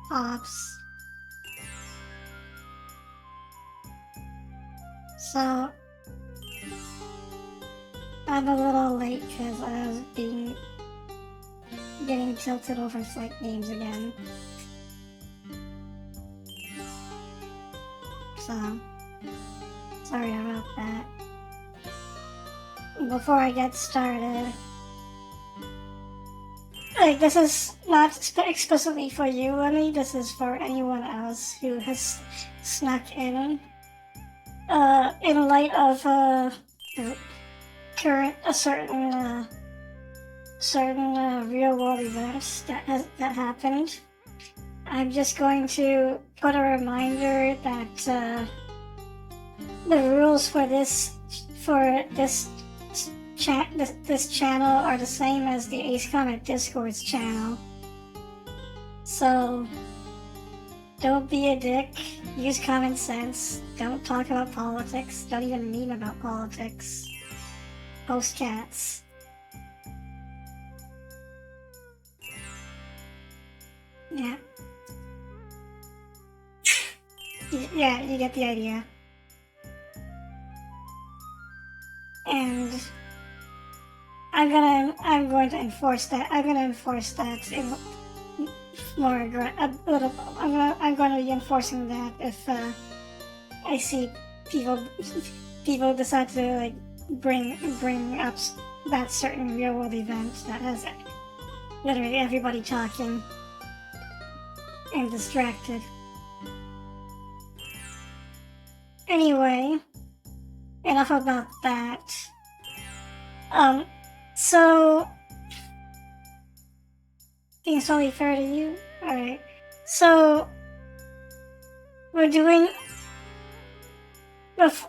pops. So I'm a little late because I was getting tilted over flight names again. So sorry about that. Before I get started, like, this is not explicitly for you, Lenny. This is for anyone else who has snuck in light of certain real world events that happened. I'm just going to put a reminder that the rules for this channel are the same as the Ace Comic Discord's channel. So don't be a dick. Use common sense. Don't talk about politics. Don't even meme about politics. Post cats. Yeah. Yeah, you get the idea. And I'm going to enforce that. I'm going to enforce that in more a little. I'm going to be enforcing that if I see people decide to like bring up that certain real world event that has literally everybody talking and distracted. Anyway, enough about that. So things totally fair to you? Alright. So we're doing there's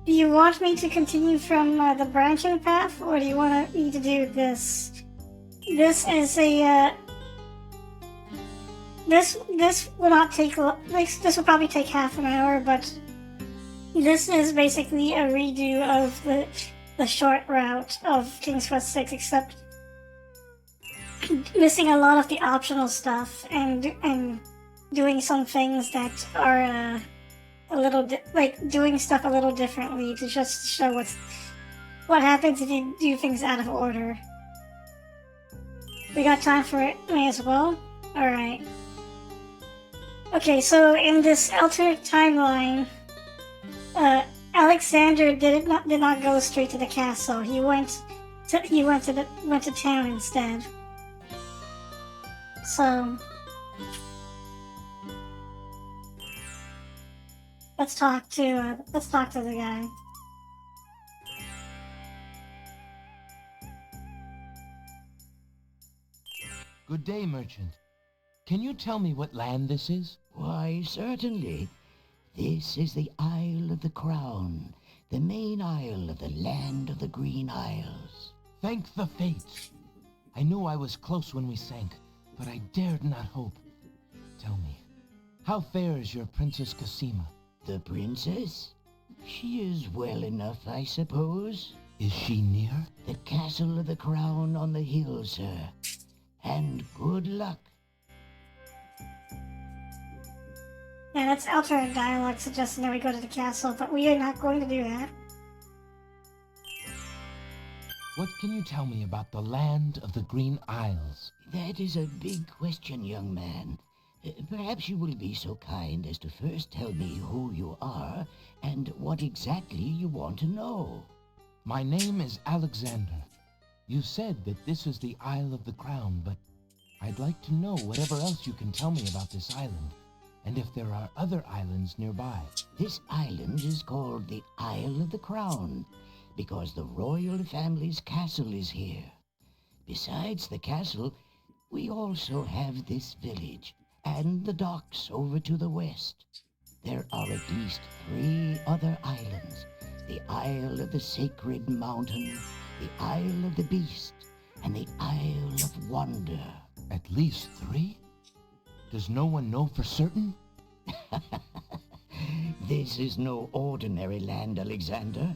do you want me to continue from the branching path, or do you want me to do this? This is a this will not take this will probably take half an hour, but this is basically a redo of the short route of King's Quest 6, except missing a lot of the optional stuff and doing some things that are a little doing stuff a little differently to just show what happens if you do things out of order. We got time for it as well? Alright. Okay, so in this alternate timeline, Alexander did not go straight to the castle. He went to town instead. So let's talk to the guy. Good day, merchant. Can you tell me what land this is? Why, certainly. This is the Isle of the Crown, the main isle of the land of the Green Isles. Thank the fates. I knew I was close when we sank, but I dared not hope. Tell me, how fares your Princess Cassima? The princess? She is well enough, I suppose. Is she near? The castle of the Crown on the hill, sir. And good luck. Yeah, that's alternate dialogue suggesting that we go to the castle, but we are not going to do that. What can you tell me about the land of the Green Isles? That is a big question, young man. Perhaps you will be so kind as to first tell me who you are and what exactly you want to know. My name is Alexander. You said that this is the Isle of the Crown, but I'd like to know whatever else you can tell me about this island, and if there are other islands nearby. This island is called the Isle of the Crown, because the royal family's castle is here. Besides the castle, we also have this village, and the docks over to the west. There are at least 3 other islands: the Isle of the Sacred Mountain, the Isle of the Beast, and the Isle of Wonder. At least 3? Does no one know for certain? This is no ordinary land, Alexander.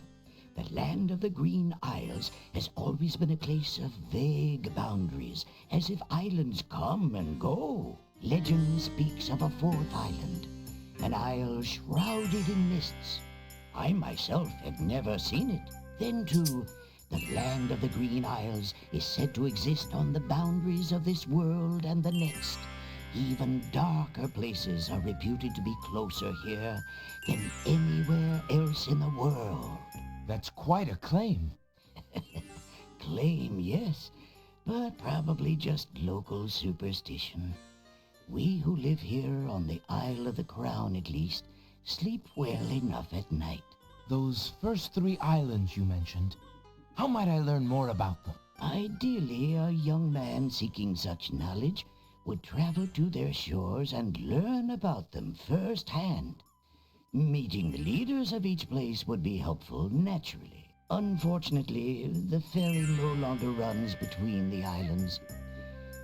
The land of the Green Isles has always been a place of vague boundaries, as if islands come and go. Legend speaks of a fourth island, an isle shrouded in mists. I myself have never seen it. Then, too, the land of the Green Isles is said to exist on the boundaries of this world and the next. Even darker places are reputed to be closer here than anywhere else in the world. That's quite a claim. Claim, yes, but probably just local superstition. We who live here on the Isle of the Crown, at least, sleep well enough at night. Those first 3 islands you mentioned, how might I learn more about them? Ideally, a young man seeking such knowledge would travel to their shores and learn about them firsthand. Meeting the leaders of each place would be helpful, naturally. Unfortunately, the ferry no longer runs between the islands.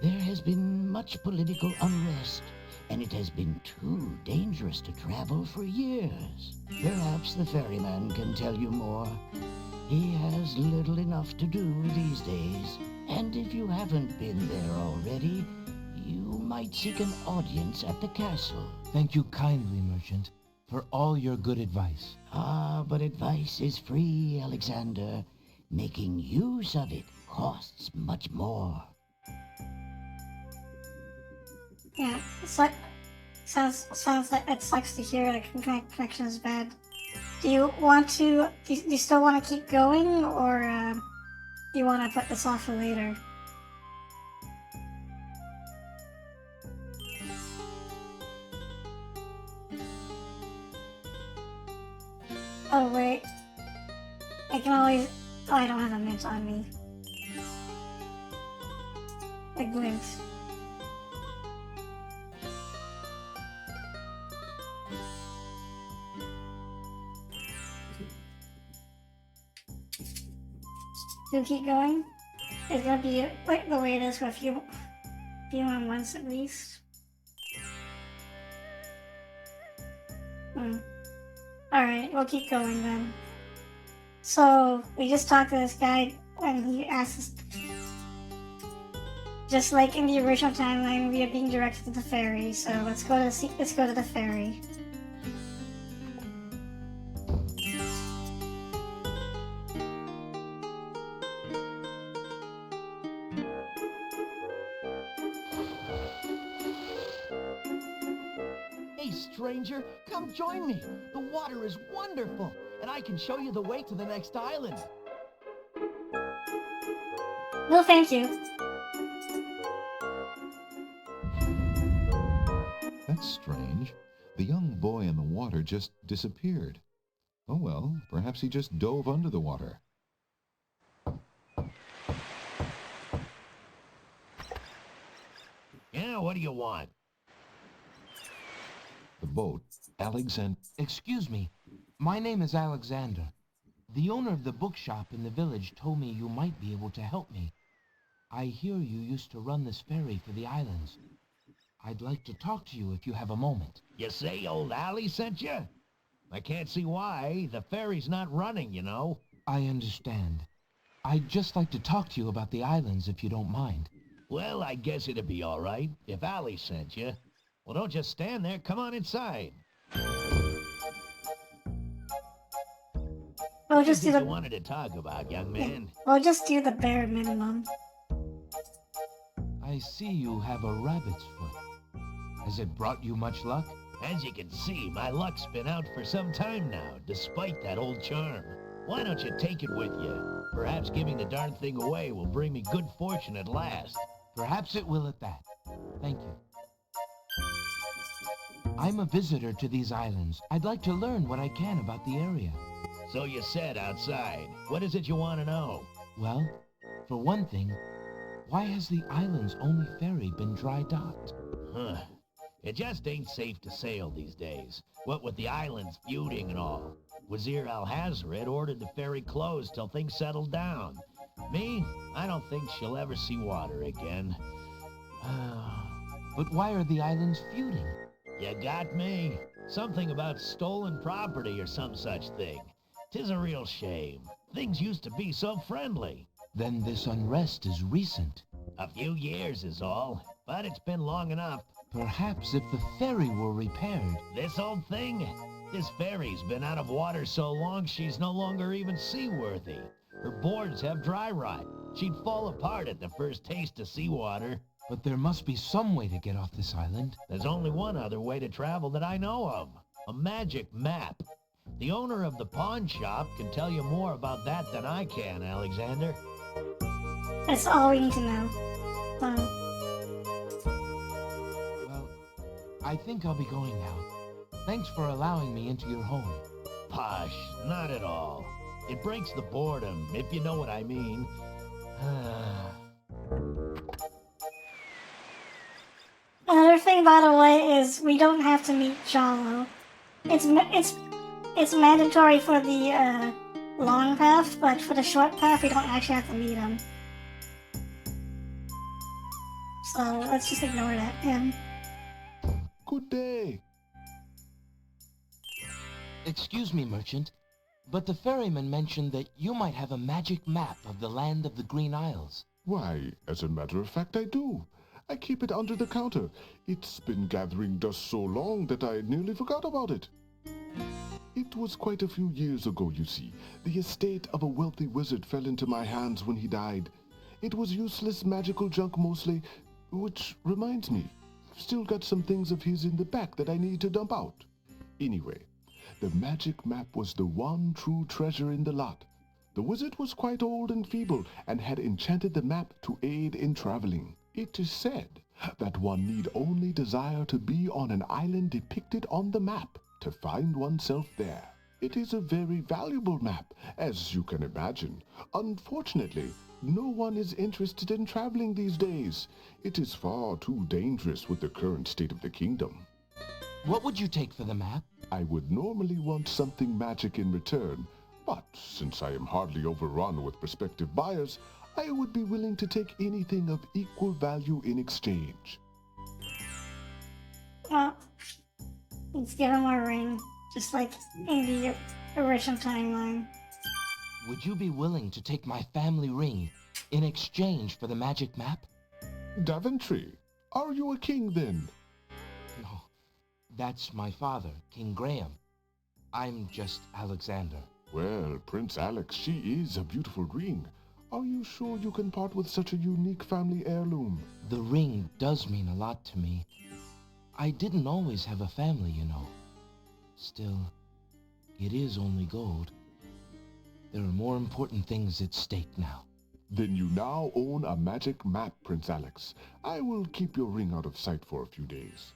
There has been much political unrest, and it has been too dangerous to travel for years. Perhaps the ferryman can tell you more. He has little enough to do these days, and if you haven't been there already, you might seek an audience at the castle. Thank you kindly, merchant, for all your good advice. Ah, but advice is free, Alexander. Making use of it costs much more. Yeah, sounds like it sucks to hear like connection is bad. Do you still want to keep going, or do you want to put this off for later? Oh wait, I can always. Oh, I don't have a mint on me. A glint. Do you keep going? It's gonna be like the way it is for a few more months at least. Alright, we'll keep going then. So, we just talked to this guy and he asked us, just like in the original timeline, we are being directed to the ferry, so let's go to the ferry. Hey, stranger, come join me. The water is wonderful, and I can show you the way to the next island. No, thank you. That's strange. The young boy in the water just disappeared. Oh well, perhaps he just dove under the water. Yeah, what do you want? The boat, Alexander. Excuse me, my name is Alexander. The owner of the bookshop in the village told me you might be able to help me. I hear you used to run this ferry for the islands. I'd like to talk to you if you have a moment. You say old Allie sent you? I can't see why. The ferry's not running, you know. I understand. I'd just like to talk to you about the islands if you don't mind. Well, I guess it'd be all right if Allie sent you. Well, don't just stand there. Come on inside. We'll What just is do it you the wanted to talk about, young man? we'll just do the bare minimum. I see you have a rabbit's foot. Has it brought you much luck? As you can see, my luck's been out for some time now, despite that old charm. Why don't you take it with you? Perhaps giving the darn thing away will bring me good fortune at last. Perhaps it will at that. Thank you. I'm a visitor to these islands. I'd like to learn what I can about the area. So you said outside. What is it you want to know? Well, for one thing, why has the island's only ferry been dry docked? Huh. It just ain't safe to sail these days. What with the islands feuding and all. Wazir Al-Hazred ordered the ferry closed till things settled down. Me, I don't think she'll ever see water again. But why are the islands feuding? You got me. Something about stolen property or some such thing. 'Tis a real shame. Things used to be so friendly. Then this unrest is recent. A few years is all, but it's been long enough. Perhaps if the ferry were repaired. This old thing? This ferry's been out of water so long she's no longer even seaworthy. Her boards have dry rot. She'd fall apart at the first taste of seawater. But there must be some way to get off this island. There's only one other way to travel that I know of. A magic map. The owner of the pawn shop can tell you more about that than I can, Alexander. That's all we need to know. Well, I think I'll be going now. Thanks for allowing me into your home. Posh, not at all. It breaks the boredom, if you know what I mean. Another thing, by the way, is we don't have to meet Jalo. It's mandatory for the long path, but for the short path, we don't actually have to meet him. So let's just ignore that. Good day. Excuse me, merchant, but the ferryman mentioned that you might have a magic map of the land of the Green Isles. Why, as a matter of fact, I do. I keep it under the counter. It's been gathering dust so long that I nearly forgot about it. It was quite a few years ago, you see. The estate of a wealthy wizard fell into my hands when he died. It was useless magical junk mostly, which reminds me, I've still got some things of his in the back that I need to dump out. Anyway, the magic map was the one true treasure in the lot. The wizard was quite old and feeble and had enchanted the map to aid in traveling. It is said that one need only desire to be on an island depicted on the map to find oneself there. It is a very valuable map, as you can imagine. Unfortunately, no one is interested in traveling these days. It is far too dangerous with the current state of the kingdom. What would you take for the map? I would normally want something magic in return, but since I am hardly overrun with prospective buyers, I would be willing to take anything of equal value in exchange. Well, let's give him a ring, just like in the original timeline. Would you be willing to take my family ring in exchange for the magic map? Daventry, are you a king then? No, that's my father, King Graham. I'm just Alexander. Well, Prince Alex, she is a beautiful ring. Are you sure you can part with such a unique family heirloom? The ring does mean a lot to me. I didn't always have a family, you know. Still, it is only gold. There are more important things at stake now. Then you now own a magic map, Prince Alex. I will keep your ring out of sight for a few days.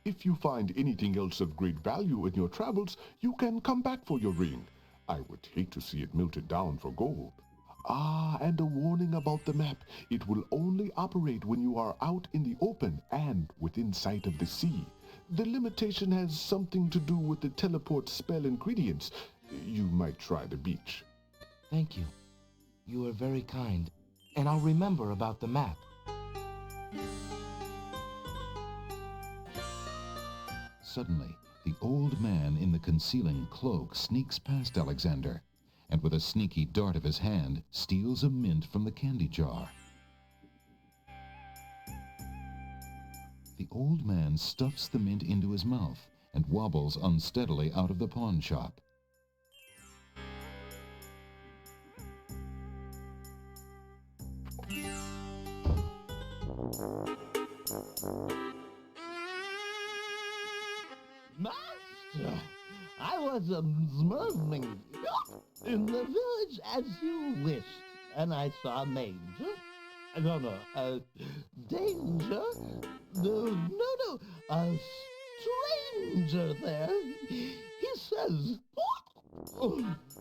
If you find anything else of great value in your travels, you can come back for your ring. I would hate to see it melted down for gold. Ah, and a warning about the map. It will only operate when you are out in the open and within sight of the sea. The limitation has something to do with the teleport spell ingredients. You might try the beach. Thank you. You are very kind, and I'll remember about the map. Suddenly, the old man in the concealing cloak sneaks past Alexander, and with a sneaky dart of his hand, steals a mint from the candy jar. The old man stuffs the mint into his mouth and wobbles unsteadily out of the pawn shop. Master, I was observing in the village as you wished, and I saw a danger. Danger? No, a stranger there. He says,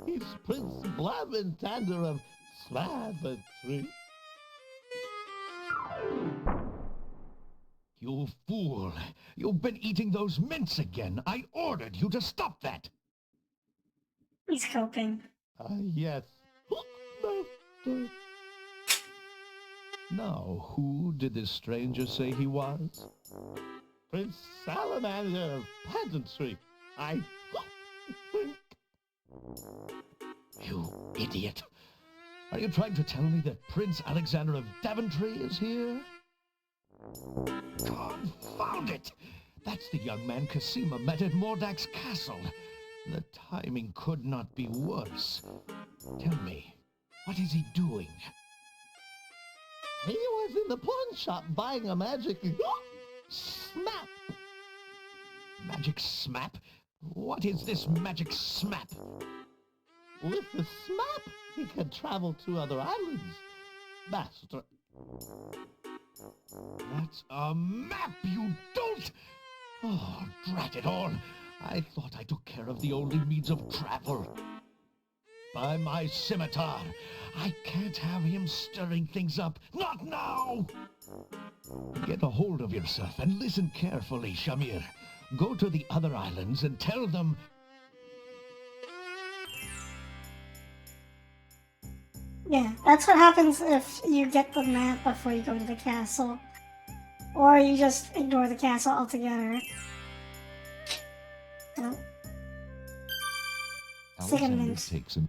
he's Prince Blaventander of Slaventry. You fool! You've been eating those mints again! I ordered you to stop that! He's coping. Yes. Now, who did this stranger say he was? Prince Salamander of Pageantry. I think... You idiot! idiot. Are you trying to tell me that Prince Alexander of Daventry is here? Confound it! That's the young man Cassima met at Mordak's castle. The timing could not be worse. Tell me, what is he doing? He was in the pawn shop buying a magic smap. Magic smap? What is this magic smap? With the smap, he can travel to other islands. Master. That's a map, you dolt! Oh, drat it all! I thought I took care of the only means of travel. By my scimitar, I can't have him stirring things up. Not now! Get a hold of yourself and listen carefully, Shamir. Go to the other islands and tell them... Yeah, that's what happens if you get the map before you go to the castle. Or you just ignore the castle altogether. No. Second Alexander mint. takes him.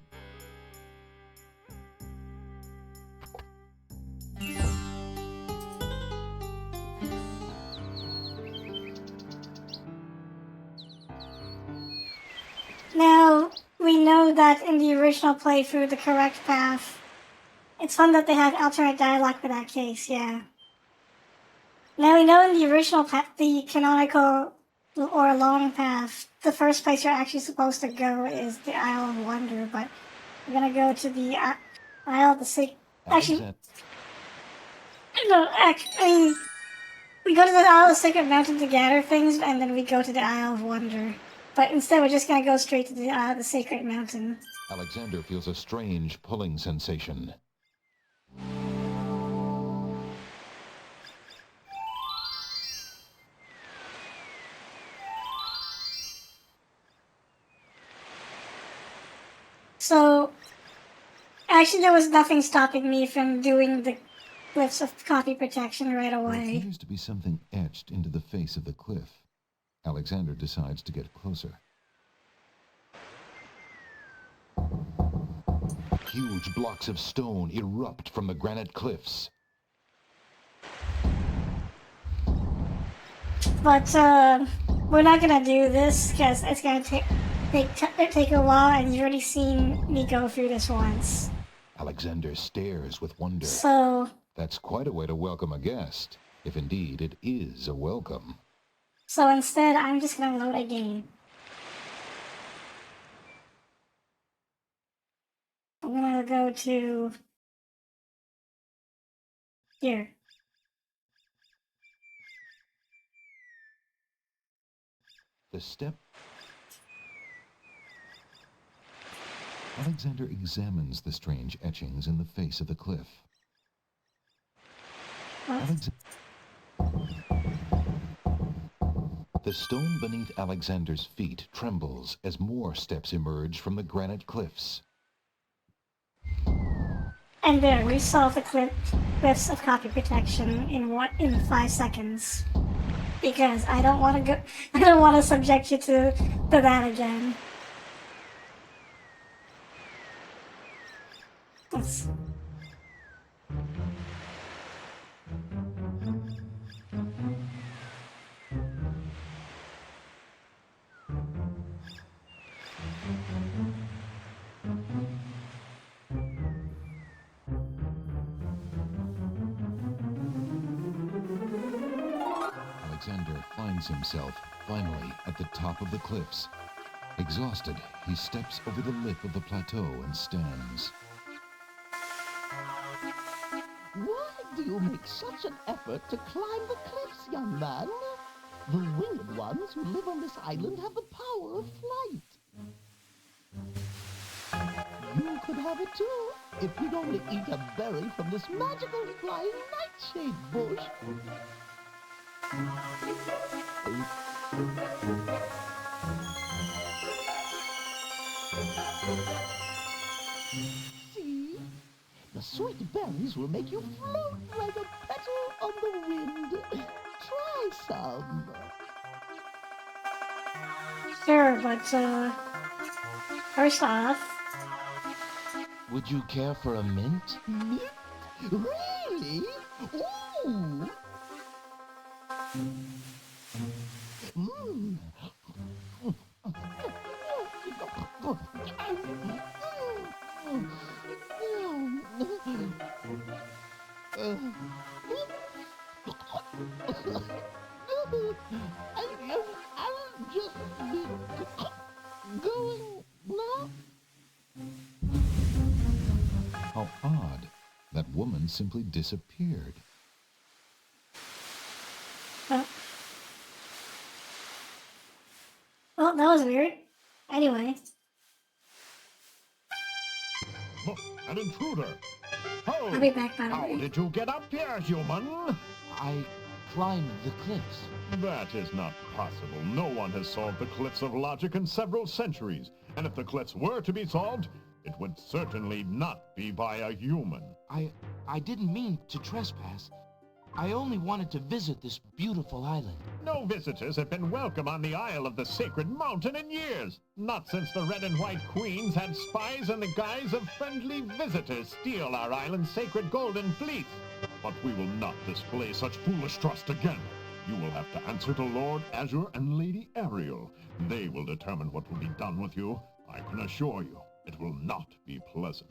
Now, we know that in the original playthrough, the correct path... It's fun that they have alternate dialogue for that case, yeah. Now we know in the original path, the canonical or long path, the first place you're actually supposed to go is the Isle of Wonder, but we're gonna go to the Isle of the Sacred... Actually, no, I mean, we go to the Isle of the Sacred Mountain to gather things, and then we go to the Isle of Wonder. But instead, we're just gonna go straight to the Isle of the Sacred Mountain. Alexander feels a strange pulling sensation. So, actually there was nothing stopping me from doing the glyphs of copy protection right There away. appears to be something etched into the face of the cliff. Alexander decides to get closer. Huge blocks of stone erupt from the granite cliffs. But, we're not gonna do this, because it's gonna take a while, and you've already seen me go through this once. Alexander stares with wonder. So, That's quite a way to welcome a guest, if indeed it is a welcome. so instead, I'm just gonna load a game. I'm gonna go to... here. The step... Alexander examines the strange etchings in the face of the cliff. What? The stone beneath Alexander's feet trembles as more steps emerge from the granite cliffs. And there, we solved the glyphs of copy protection in 5 seconds. Because I don't want to I don't want to subject you to that again. Let's... Alexander finds himself, finally, at the top of the cliffs. Exhausted, he steps over the lip of the plateau and stands. Why do you make such an effort to climb the cliffs, young man? The winged ones who live on this island have the power of flight. You could have it too, if you'd only eat a berry from this magical flying nightshade bush. See? The sweet berries will make you float like a petal on the wind. Try some. Sure, but, first off, Would you care for a mint? Mint? Really? Ooh! Mm. I'll just be going now. How odd. That woman simply disappeared. Oh. Well, that was weird. Anyway. Look, an intruder. I'll be back, by the How way. did you get up here, human? I climbed the cliffs. That is not possible. No one has solved the cliffs of logic in several centuries. And if the cliffs were to be solved, it would certainly not be by a human. I didn't mean to trespass. I only wanted to visit this beautiful island. No visitors have been welcome on the Isle of the Sacred Mountain in years. Not since the Red and White Queens had spies in the guise of friendly visitors steal our island's sacred golden fleece. But we will not display such foolish trust again. You will have to answer to Lord Azure and Lady Ariel. They will determine what will be done with you. I can assure you, it will not be pleasant.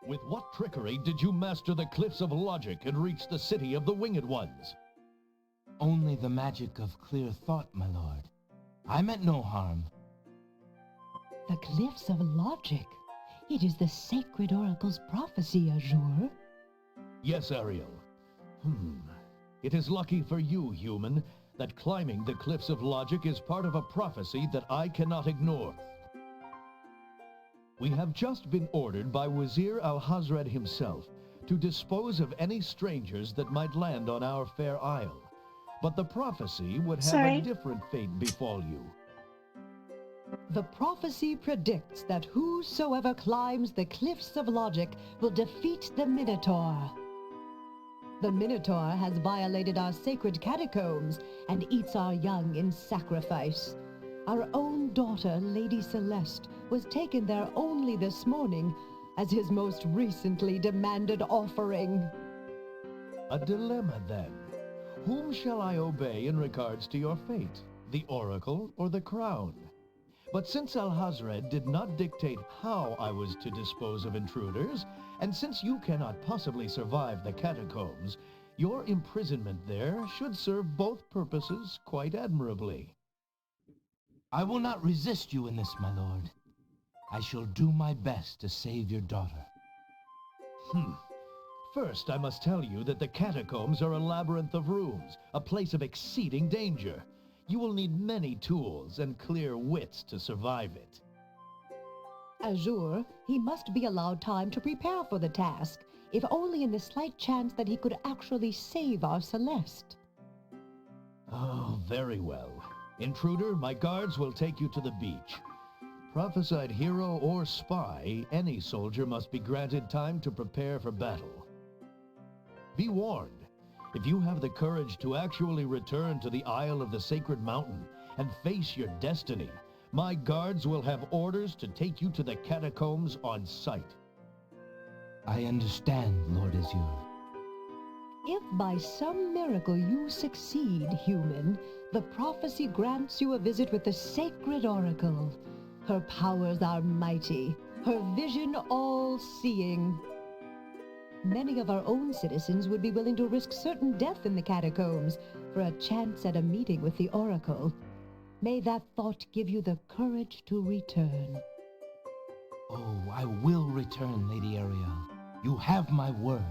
With what trickery did you master the cliffs of logic and reach the city of the Winged Ones? Only the magic of clear thought, my lord. I meant no harm. The cliffs of logic. It is the sacred oracle's prophecy, Azure. Yes, Ariel. It is lucky for you, human, that climbing the cliffs of logic is part of a prophecy that I cannot ignore. We have just been ordered by Wazir Al-Hazred himself to dispose of any strangers that might land on our fair isle. But the prophecy would have a different fate befall you. The prophecy predicts that whosoever climbs the cliffs of logic will defeat the Minotaur. The Minotaur has violated our sacred catacombs and eats our young in sacrifice. Our own daughter, Lady Celeste, was taken there only this morning as his most recently demanded offering. A dilemma, then. Whom shall I obey in regards to your fate? The Oracle or the Crown? But since Al-Hazred did not dictate how I was to dispose of intruders, and since you cannot possibly survive the catacombs, your imprisonment there should serve both purposes quite admirably. I will not resist you in this, my lord. I shall do my best to save your daughter. First, I must tell you that the catacombs are a labyrinth of rooms, a place of exceeding danger. You will need many tools and clear wits to survive it. Azure, he must be allowed time to prepare for the task, if only in the slight chance that he could actually save our Celeste. Oh, very well. Intruder, my guards will take you to the beach. Prophesied hero or spy, any soldier must be granted time to prepare for battle. Be warned, if you have the courage to actually return to the Isle of the Sacred Mountain and face your destiny, my guards will have orders to take you to the catacombs on sight. I understand, Lord Azure. If by some miracle you succeed, human, the prophecy grants you a visit with the sacred oracle. Her powers are mighty, her vision all-seeing. Many of our own citizens would be willing to risk certain death in the catacombs for a chance at a meeting with the oracle. May that thought give you the courage to return. Oh, I will return, Lady Ariel. You have my word.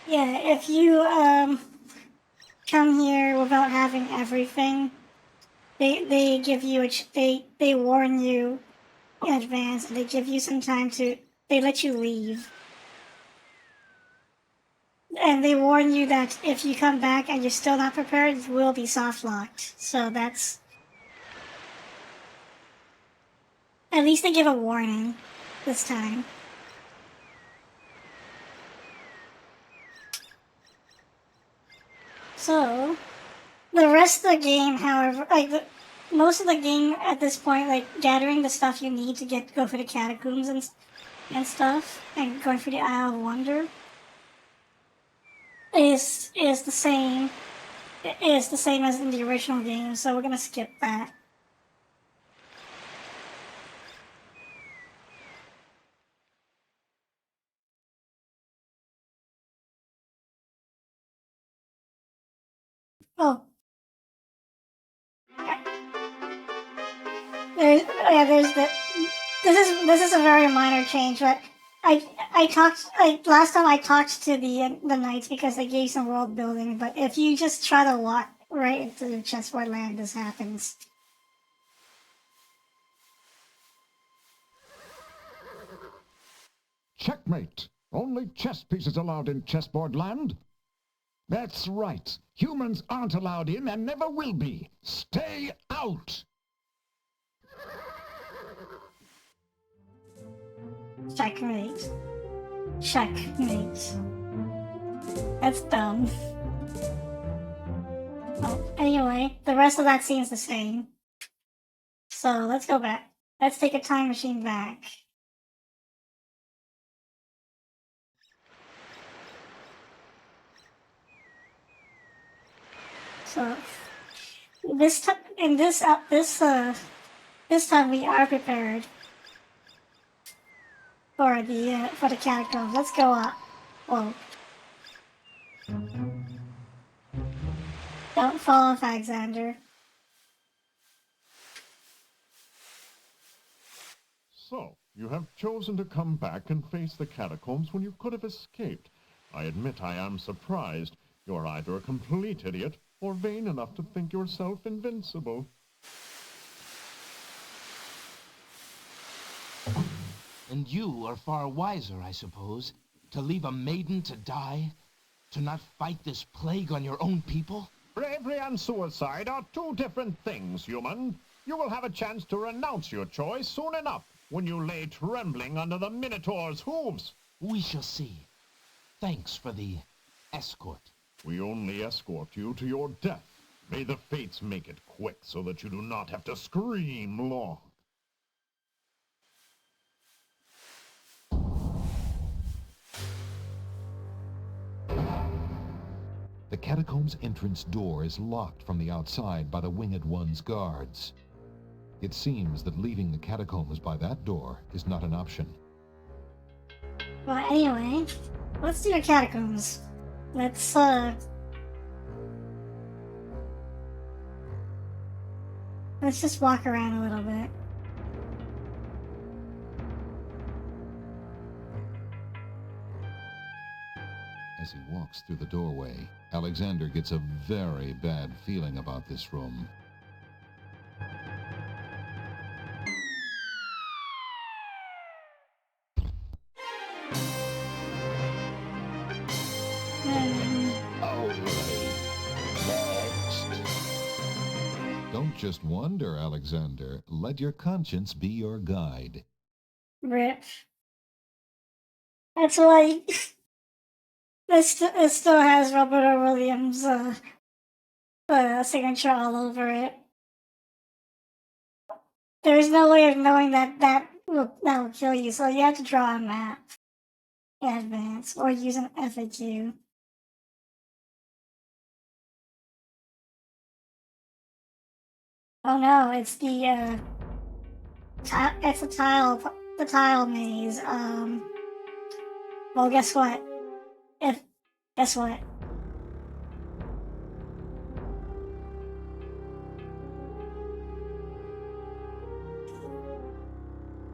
Yeah, if you come here without having everything, they give you they warn you in advance, and they give you some time to, they let you leave. And they warn you that if you come back and you're still not prepared, you will be soft locked. So that's, at least they give a warning this time. So the rest of the game, however, like most of the game at this point, like gathering the stuff you need to go for the catacombs and stuff, and going for the Isle of Wonder, is the same as in the original game. So we're gonna skip that. Oh. There's the. This is a very minor change, but last time I talked to the knights because they gave some world building. But if you just try to walk right into the chessboard land, this happens. Checkmate! Only chess pieces allowed in chessboard land? That's right. Humans aren't allowed in and never will be. Stay out! Checkmate. Checkmate. That's dumb. Oh, anyway, the rest of that scene's the same. So let's go back. Let's take a time machine back. So this time we are prepared for the catacombs. Let's go up. Whoa. Don't fall off, Alexander. So, you have chosen to come back and face the catacombs when you could have escaped. I admit I am surprised. You're either a complete idiot or vain enough to think yourself invincible. And you are far wiser, I suppose, to leave a maiden to die? To not fight this plague on your own people? Bravery and suicide are two different things, human. You will have a chance to renounce your choice soon enough when you lay trembling under the Minotaur's hooves. We shall see. Thanks for the escort. We only escort you to your death. May the fates make it quick so that you do not have to scream long. The catacomb's entrance door is locked from the outside by the Winged One's guards. It seems that leaving the catacombs by that door is not an option. Well, anyway, let's do the catacombs. Let's just walk around a little bit. As he walks through the doorway, Alexander gets a very bad feeling about this room. Don't just wonder, Alexander. Let your conscience be your guide. Rip. That's why it still has Robert Williams' signature all over it. There's no way of knowing that will kill you, so you have to draw a map in advance or use an FAQ. Oh no, it's the tile maze. Well, guess what? Guess what?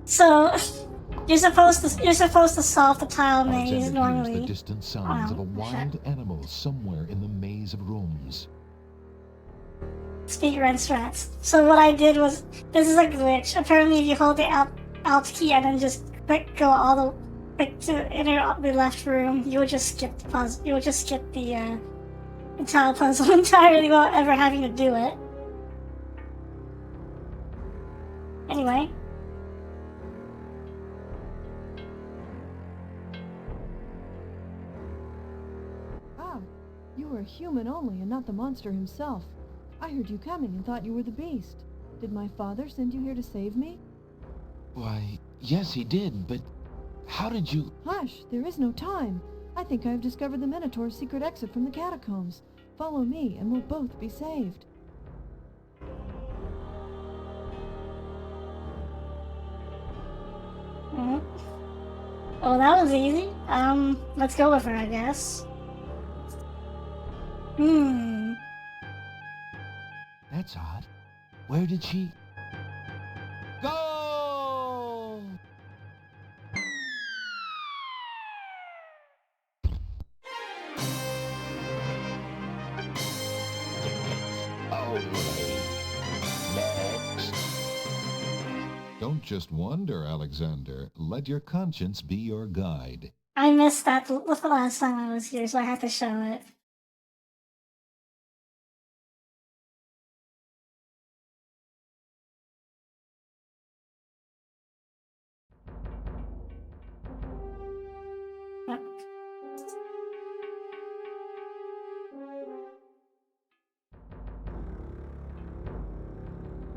So you're supposed to solve the tile maze Alexander normally. hears the distant sounds of a wild animal somewhere in the maze of rooms. speedrun strats. So what I did was, this is a glitch. Apparently, if you hold the Alt key and then just go all the to enter the left room, you would just skip the puzzle. You would just skip the tile puzzle entirely without ever having to do it. Anyway. Ah, you were a human only and not the monster himself. I heard you coming and thought you were the beast. Did my father send you here to save me? Why, yes, he did, but how did you... Hush, there is no time. I think I have discovered the Minotaur's secret exit from the catacombs. Follow me and we'll both be saved. Oh, that was easy. Let's go with her, I guess. That's odd. Where did she... Go! Next. Don't just wander, Alexander. Let your conscience be your guide. I missed that the last time I was here, so I had to show it.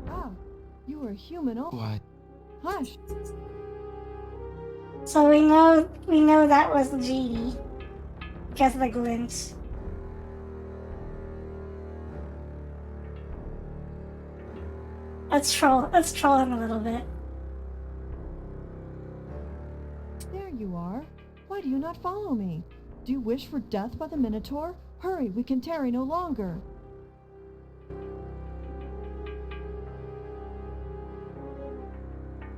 Ah, you were a human only. What? Hush. So we know that was Genie because of the glint. Let's troll him a little bit. There you are. Why do you not follow me? Do you wish for death by the Minotaur? Hurry, we can tarry no longer.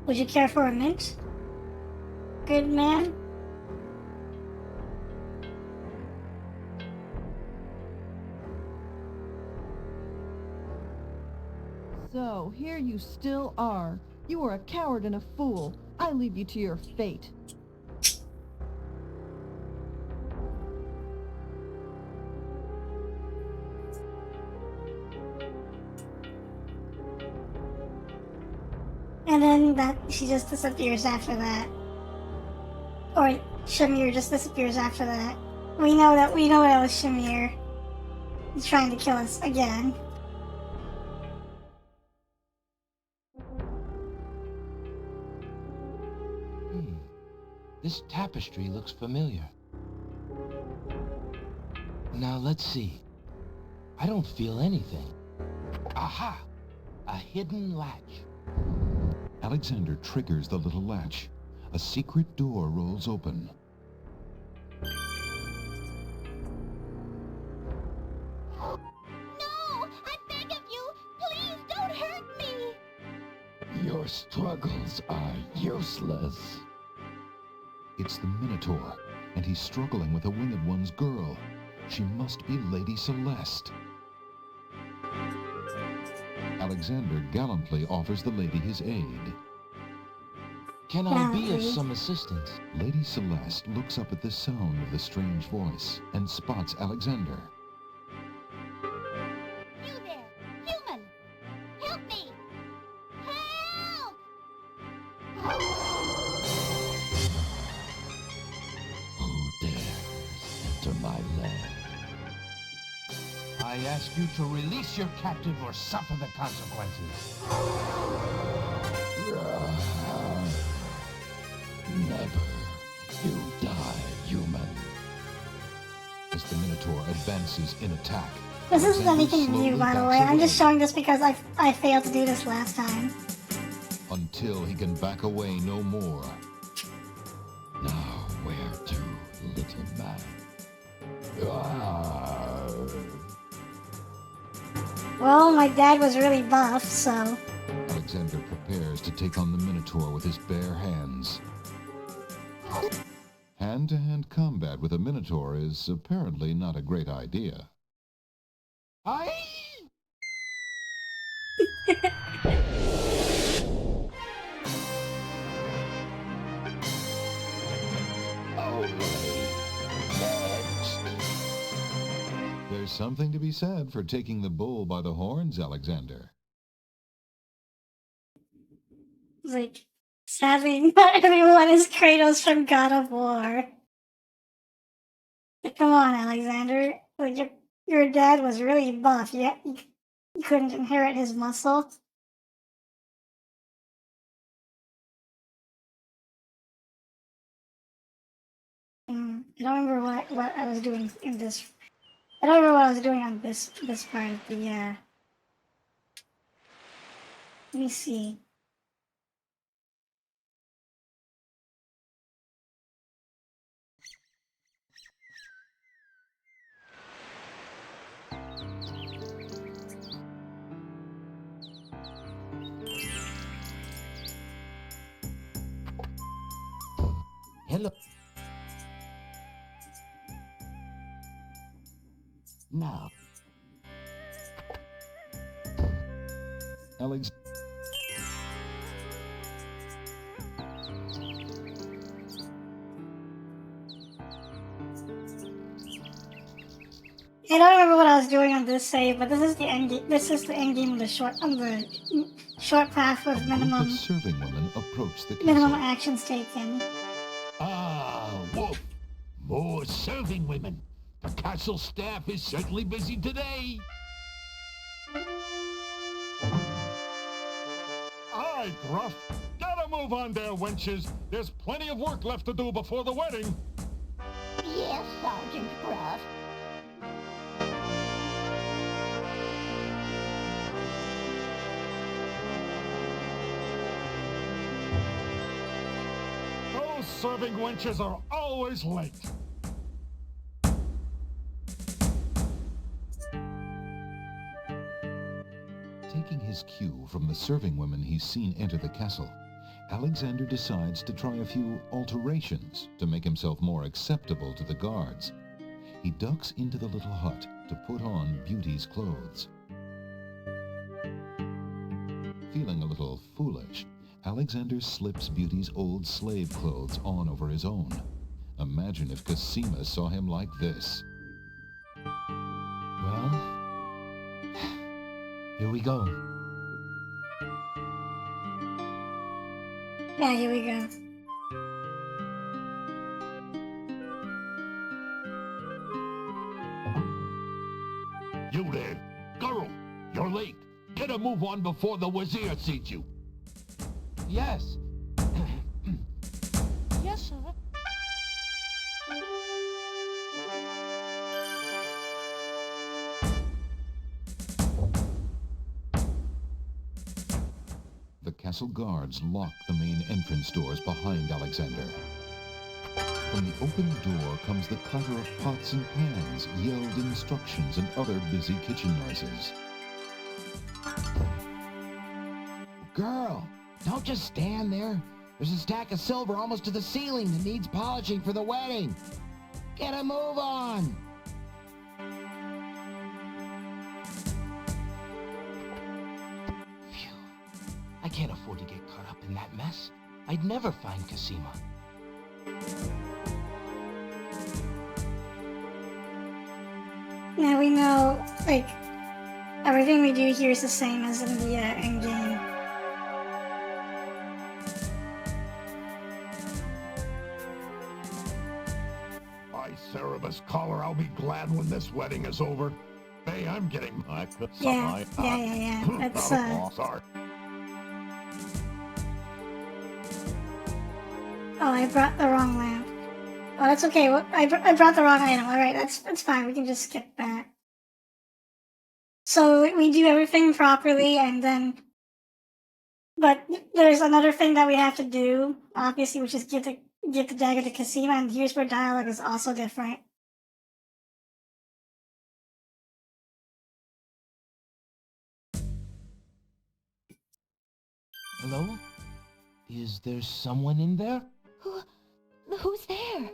Would you care for a mint? Good man. So, here you still are. You are a coward and a fool. I leave you to your fate. And then she just disappears after that. Or Shamir just disappears after that. We know that was Shamir. He's trying to kill us again. This tapestry looks familiar. Now let's see. I don't feel anything. Aha! A hidden latch. Alexander triggers the little latch. A secret door rolls open. No! I beg of you! Please don't hurt me! Your struggles are useless. It's the Minotaur, and he's struggling with a Winged One's girl. She must be Lady Celeste. Alexander gallantly offers the lady his aid. Can I be of some assistance? Lady Celeste looks up at the sound of the strange voice and spots Alexander. You there! Human! Help me! Help! Who dares enter my lair? I ask you to release your captive or suffer the consequences. Never. You die, human. As the Minotaur advances in attack, This isn't Alexander anything new, slowly by the backs way. I'm just away showing this because I failed to do this last time. until he can back away no more. Now where to, little man? Ah. Well, my dad was really buff, so... Alexander prepares to take on the Minotaur with his bare hands. Hand-to-hand combat with a Minotaur is apparently not a great idea. Aye! There's something to be said for taking the bull by the horns, Alexander. Like, sadly, not everyone is Kratos from God of War. Like, come on, Alexander. Like, your dad was really buff, yet you couldn't inherit his muscle. I don't remember what I was doing in this. I don't remember what I was doing on this part of the. Let me see. Hello. Now. Alex. I don't remember what I was doing on this save, but this is the end. This is the end game of the short path with A group minimum of serving women approach the minimum castle. actions taken. Ah, woof. More serving women. The castle staff is certainly busy today. Aye, Gruff. Gotta move on there, wenches. There's plenty of work left to do before the wedding. Yes, Sergeant Gruff. Those serving wenches are always late. Taking his cue from the serving women he's seen enter the castle, Alexander decides to try a few alterations to make himself more acceptable to the guards. He ducks into the little hut to put on Beauty's clothes. Feeling a little foolish, Alexander slips Beauty's old slave clothes on over his own. Imagine if Cosima saw him like this. Well, here we go. Yeah, here we go. You there, girl, you're late. Get a move on before the Wazir sees you. Yes. Yes, sir. The castle guards lock the main entrance doors behind Alexander. From the open door comes the clatter of pots and pans, yelled instructions, and other busy kitchen noises. Girl, don't just stand there. There's a stack of silver almost to the ceiling that needs polishing for the wedding. Get a move on. Phew. I can't afford to get caught up in that mess. I'd never find Cosima. Now we know, like, everything we do here is the same as in the end game. By Cerebus Collar, I'll be glad when this wedding is over. Hey, I'm getting my... Yeah. That's, Sorry. Oh, I brought the wrong lamp. Oh, that's okay. Well, I brought the wrong item. Alright, that's fine. We can just skip that. So we do everything properly, and then... But there's another thing that we have to do, obviously, which is give the dagger to Cosima, and here's where dialogue is also different. Hello? Is there someone in there? Who's there?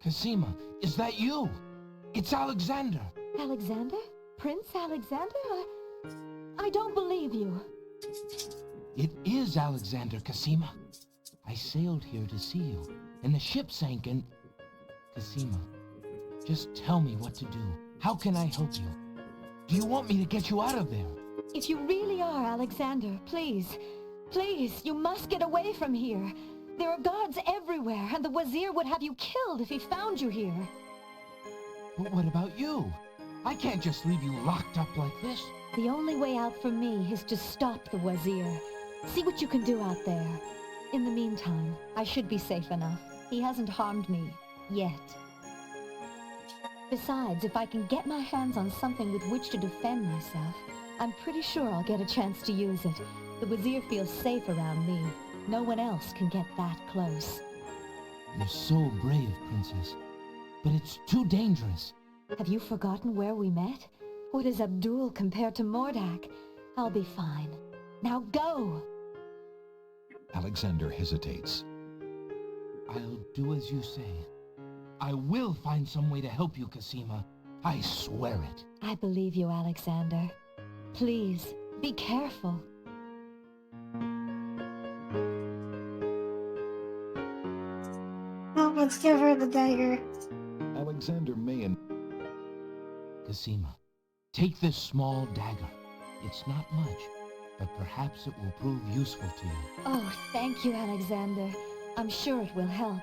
Cosima, is that you? It's Alexander. Alexander? Prince Alexander? I I don't believe you. It is Alexander, Cosima. I sailed here to see you, and the ship sank and... Cosima, just tell me what to do. How can I help you? Do you want me to get you out of there? If you really are Alexander, please, please, you must get away from here. There are guards everywhere, and the Wazir would have you killed if he found you here. But what about you? I can't just leave you locked up like this. The only way out for me is to stop the Wazir. See what you can do out there. In the meantime, I should be safe enough. He hasn't harmed me, yet. Besides, if I can get my hands on something with which to defend myself, I'm pretty sure I'll get a chance to use it. The Wazir feels safe around me. No one else can get that close. You're so brave, Princess. But it's too dangerous. Have you forgotten where we met? What is Abdul compared to Mordak? I'll be fine. Now go! Alexander hesitates. I'll do as you say. I will find some way to help you, Cosima. I swear it. I believe you, Alexander. Please, be careful. Well, let's give her the dagger. Alexander may and... Cosima, take this small dagger. It's not much, but perhaps it will prove useful to you. Oh, thank you, Alexander. I'm sure it will help.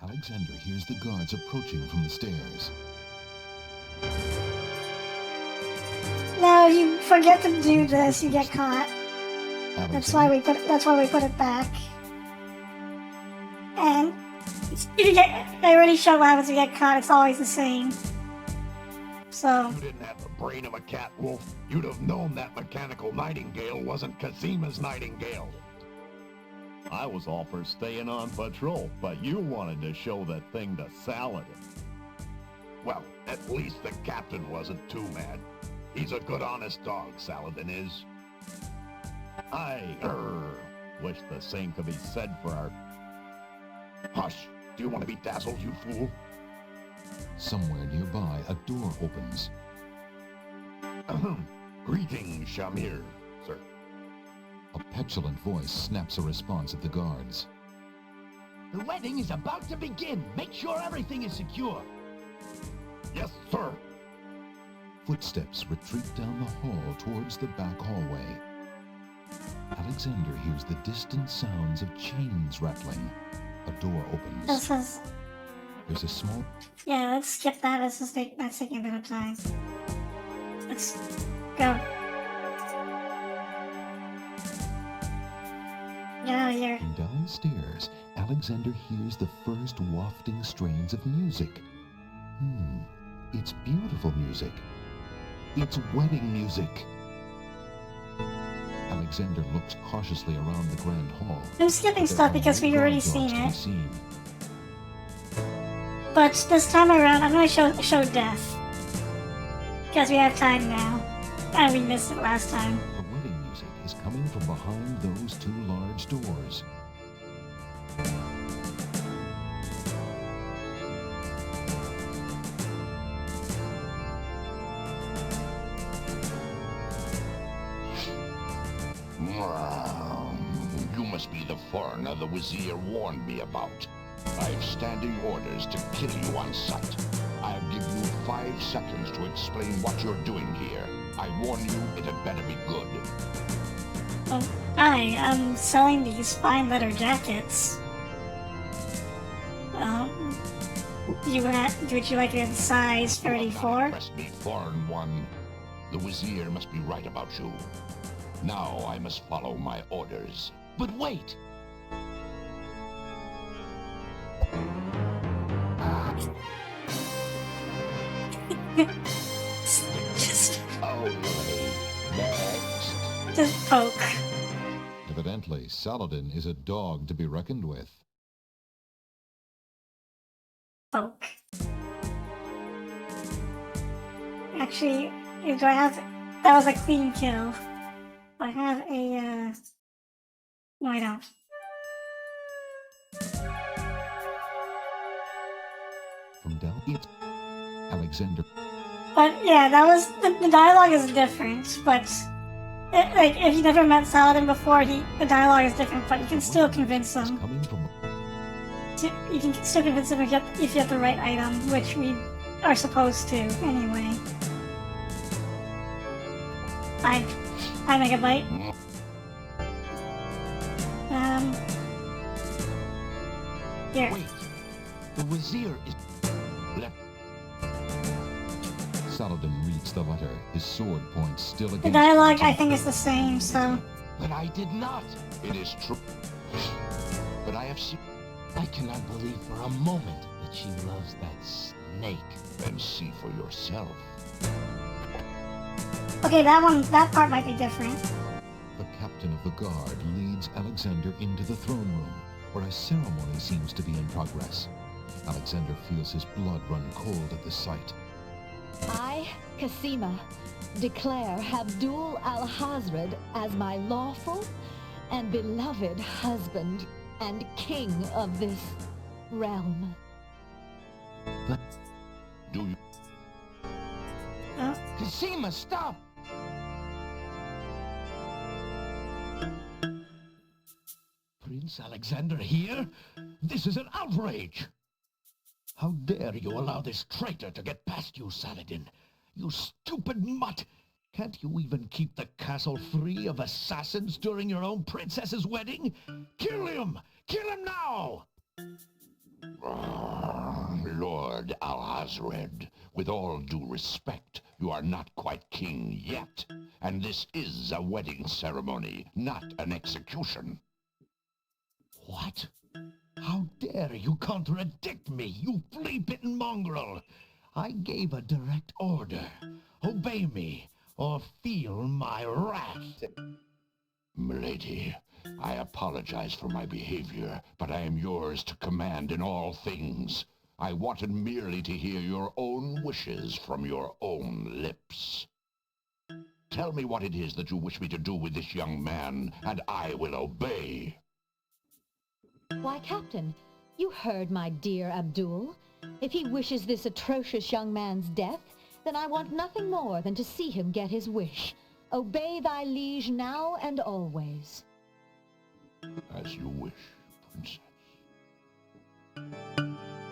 Alexander hears the guards approaching from the stairs. No, if you forget to do this, you get caught. That's why Alexander, we put it back. And I already showed what happens if you get caught. It's always the same. So You didn't have the brain of a cat wolf. You'd have known that mechanical nightingale wasn't Cosima's nightingale. I was all for staying on patrol, but you wanted to show that thing to Saladin. Well, at least the captain wasn't too mad. He's a good, honest dog, Saladin is. I, wish the same could be said for our... Hush! Do you want to be dazzled, you fool? somewhere nearby, a door opens. Greetings, Shamir, sir. A petulant voice snaps a response at the guards. The wedding is about to begin. Make sure everything is secure. Yes, sir. Footsteps retreat down the hall towards the back hallway. Alexander hears the distant sounds of chains rattling. A door opens. This is... There's a small... Yeah, let's skip that. That's taking a bit of time. Let's go. Get out of here. And downstairs, Alexander hears the first wafting strains of music. It's beautiful music. It's wedding music. Alexander looks cautiously around the grand hall. I'm skipping stuff because we've already seen it. But this time around, I'm going to show death. Because we have time now. And we missed it last time. The wedding music is coming from behind those two large doors. You must be the foreigner the Wazir warned me about. I have standing orders to kill you on sight. I'll give you 5 seconds to explain what you're doing here. I warn you, it had better be good. Hi, I'm selling these fine leather jackets. Would you like it in size 34? Press me, foreign one. The Wazir must be right about you. Now I must follow my orders. But wait! Just poke. Evidently, Saladin is a dog to be reckoned with. Poke. Actually, do I have... That was a clean kill. I have a, No, I don't. From down it, Alexander. But yeah, that was the dialogue is different. But like if you never met Saladin before, the dialogue is different. But you can still convince him. You can still convince him if you have the right item, which we are supposed to anyway. I make a bite. Here. Wait, the Wazir is... Saladin reads the letter, his sword points still against The dialogue, Alexander. I think, is the same, so... But I did not. It is true. But I have seen... I cannot believe for a moment that she loves that snake. Then see for yourself. Okay, that part might be different. The captain of the guard leads Alexander into the throne room, where a ceremony seems to be in progress. Alexander feels his blood run cold at the sight. I, Casima, declare Abdul al-Hazred as my lawful and beloved husband and king of this realm. But... Do you... Casima, stop! Prince Alexander here? This is an outrage! How dare you allow this traitor to get past you, Saladin? You stupid mutt! Can't you even keep the castle free of assassins during your own princess's wedding? Kill him! Kill him now! Lord Al-Hazred, with all due respect, you are not quite king yet, and this is a wedding ceremony, not an execution. What? How dare you contradict me, you flea-bitten mongrel! I gave a direct order. Obey me, or feel my wrath. Milady, I apologize for my behavior, but I am yours to command in all things. I wanted merely to hear your own wishes from your own lips. Tell me what it is that you wish me to do with this young man, and I will obey. Why, Captain, you heard my dear Abdul. If he wishes this atrocious young man's death, then I want nothing more than to see him get his wish. Obey thy liege now and always. As you wish, princess.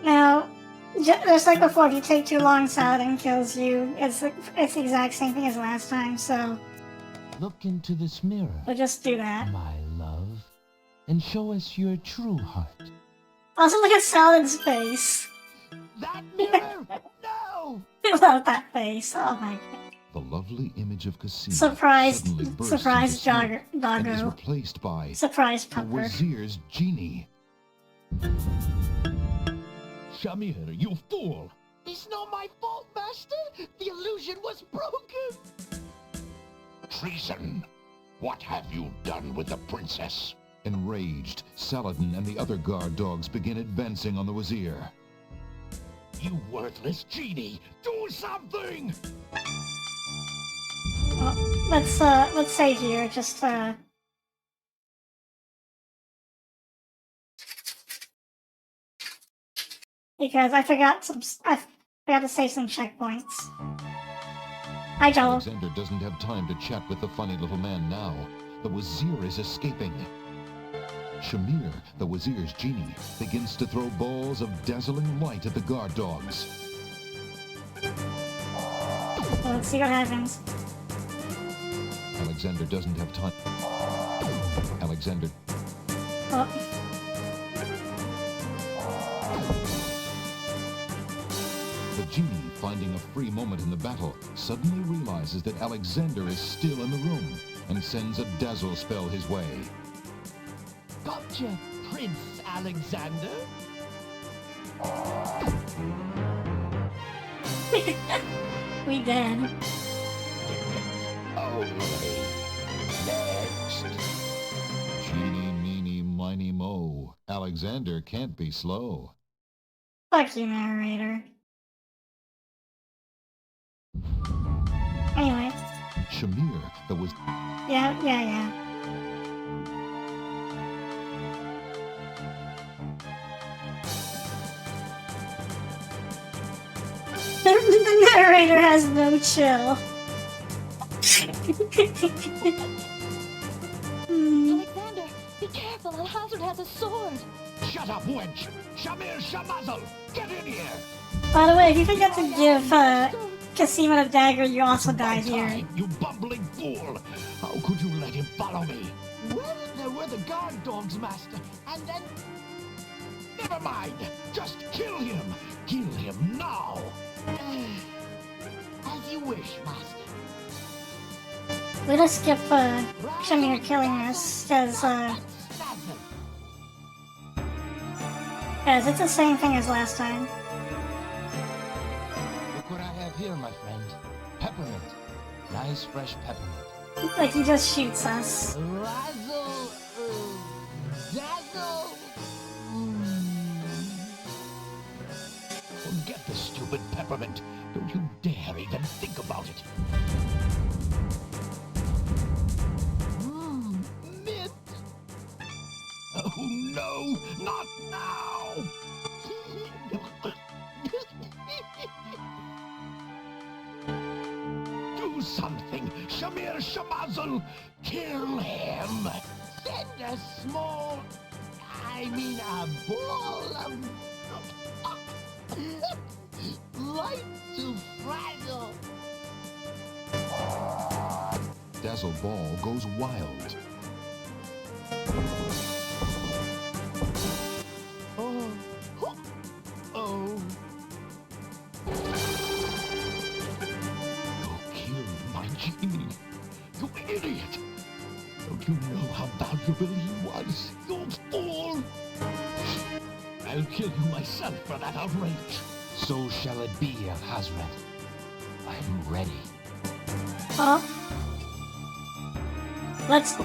Now, just like before, if you take too long, Saladin kills you. It's the exact same thing as last time, so... Look into this mirror, we'll just do that. my love, and show us your true heart. Also, look at Saladin's face. That mirror? No! I love that face. Oh my god. The lovely image of Casima Surprise suddenly bursts into smoke and is replaced by Surprise the pupper. Wazir's genie. Shamir, you fool! It's not my fault, Master. The illusion was broken. Treason! What have you done with the princess? Enraged, Saladin and the other guard dogs begin advancing on the Wazir. You worthless genie! Do something! Well, let's save here, just because I forgot to save some checkpoints. Hi, Joel. Alexander doesn't have time to chat with the funny little man now. The Wazir is escaping. Shamir, the Wazir's genie, begins to throw balls of dazzling light at the guard dogs. Well, let's see what happens. Alexander doesn't have time. Alexander... Oh. The genie, finding a free moment in the battle, suddenly realizes that Alexander is still in the room and sends a dazzle spell his way. Gotcha, Prince Alexander! We did. Next. Genie, meeny, miny, mo. Alexander can't be slow. Fuck you, narrator. Anyway. Shamir, that was... Yeah. the narrator has no chill. Alexander, be careful. Alhazred has a sword. Shut up, wench! Shamir Shamazel! Get in here! By the way, if you forget to give Casima the dagger, you also die here. Time, you bumbling fool! How could you let him follow me? Well, there were the guard dogs, Master, and then... Never mind! Just kill him! Kill him now! As you wish, Master. We're gonna skip Shamir killing us, because it's the same thing as last time. Look what I have here, my friend. Peppermint. Nice fresh peppermint. Like he just shoots us. Razzle, dazzle. Forget the stupid peppermint. Don't you dare even think about it. Mint. Oh no, not now! Do something, Shamir Shamazel! Kill him! Send a small... I mean a ball of... light to frazzle. Dazzle Ball goes wild. Oh. Oh. You killed my genie! You idiot! Don't you know how valuable he was? You fool! I'll kill you myself for that outrage. So shall it be, Alhazred. I'm ready. Oh. Let's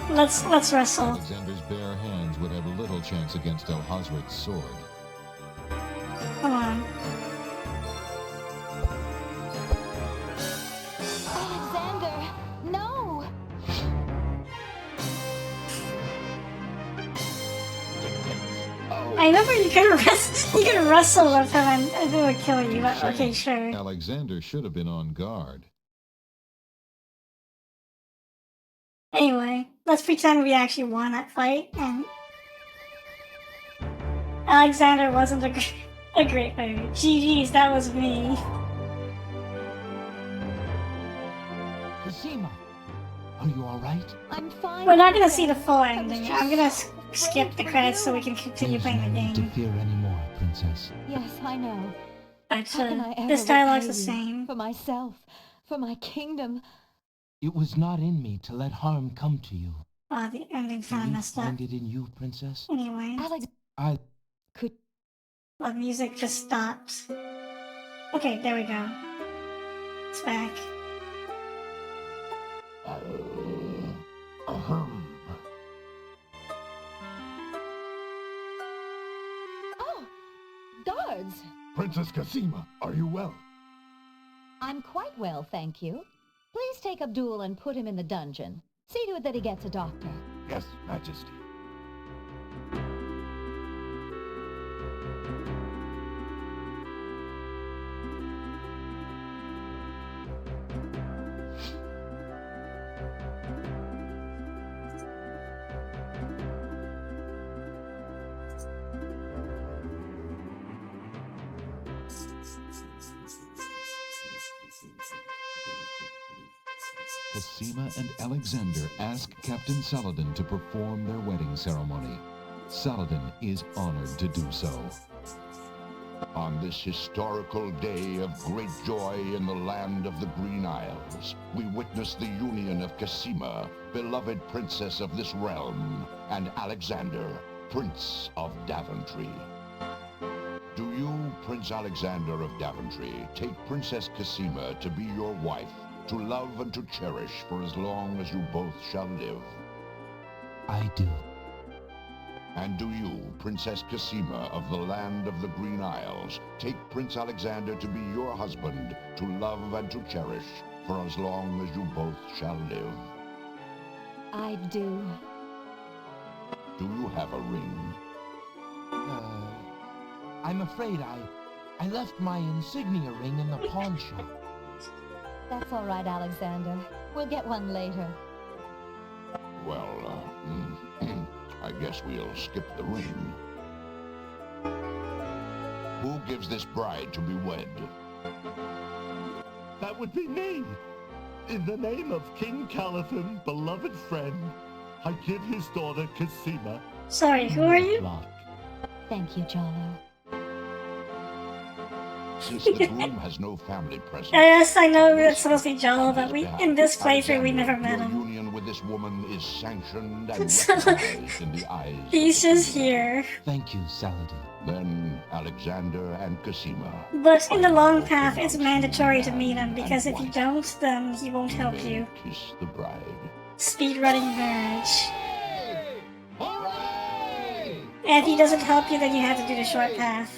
wrestle. Alexander's bare hands would have little chance against Alhazred's sword. Come on. Alexander, no! I remember you could wrestle with him and it would kill you, but okay, sure. Alexander should have been on guard. Anyway, let's pretend we actually won that fight, and Alexander wasn't a great fighter. GG's, that was me. Casima, are you all right? I'm fine. We're not gonna see the full ending. I'm gonna skip the credits so we can continue There's playing the no need to game. fear anymore, Princess. Yes, I know. But How can I ever this dialogue's the repay you? same. For myself, for my kingdom. It was not in me to let harm come to you. The ending's Do kind of you messed up. find it in you, Princess? Anyway, Alex, I... the music just stops. Okay, there we go. It's back. oh, guards. Princess Casima, are you well? I'm quite well, thank you. Please take Abdul and put him in the dungeon. See to it that he gets a doctor. Yes, Majesty. Casima and Alexander ask Captain Saladin to perform their wedding ceremony. Saladin is honored to do so. On this historical day of great joy in the land of the Green Isles, we witness the union of Casima, beloved princess of this realm, and Alexander, Prince of Daventry. Do you, Prince Alexander of Daventry, take Princess Casima to be your wife, to love and to cherish for as long as you both shall live? I do. And do you, Princess Casima of the land of the Green Isles, take Prince Alexander to be your husband, to love and to cherish for as long as you both shall live? I do. Do you have a ring? I'm afraid I left my insignia ring in the pawn shop. That's all right, Alexander. We'll get one later. Well, I guess we'll skip the ring. Who gives this bride to be wed? That would be me. In the name of King Calathon, beloved friend, I give his daughter Cosima. Sorry, who are you? Thank you, Jolo. Since the groom has no family present. Yes, I know it's supposed to be Jolo, but in this playthrough we never met Your him. union with this woman is sanctioned and recognized in the eyes of He's the just kingdom. here. Thank you, Saladin. Then Alexander and Cosima. But in the long path, it's mandatory to meet him, because if you don't, then he won't help may you. Kiss the bride. Speedrunning marriage. And if he doesn't help you, then you have to do the short path.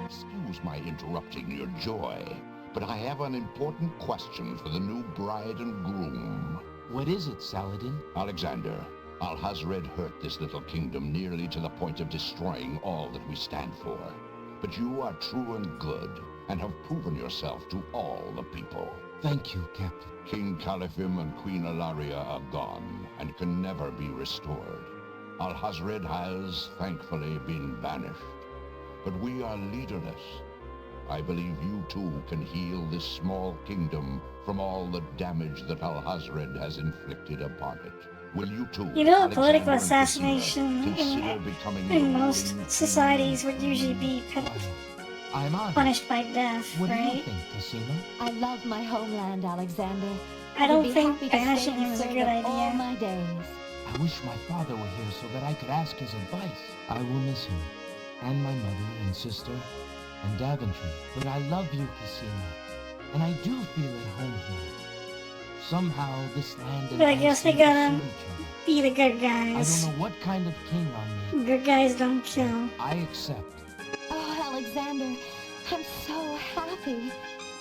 Excuse my interrupting your joy, but I have an important question for the new bride and groom. What is it, Saladin? Alexander, Alhazred hurt this little kingdom nearly to the point of destroying all that we stand for. But you are true and good, and have proven yourself to all the people. Thank you, Captain. King Calathim and Queen Ilaria are gone, and can never be restored. Alhazred has, thankfully, been banished. But we are leaderless. I believe you too can heal this small kingdom from all the damage that Alhazred has inflicted upon it. Will you too? You know, a Alexander political and Cosima, assassination consider becoming in the most ruling societies would usually be I'm honored. punished by death, What do you right? think, Cosima? I love my homeland, Alexander. I don't would be think happy to banishing stay him is a and good serve all idea. my days. I wish my father were here so that I could ask his advice. I will miss him, and my mother and sister, and Daventry. But I love you, Cosima, and I do feel at home here. Somehow, this land and But I I guess they seem to gotta suit each other. be the good I guys. don't know what kind of king I'm made. Good guys don't kill. I accept. Oh, Alexander, I'm so happy.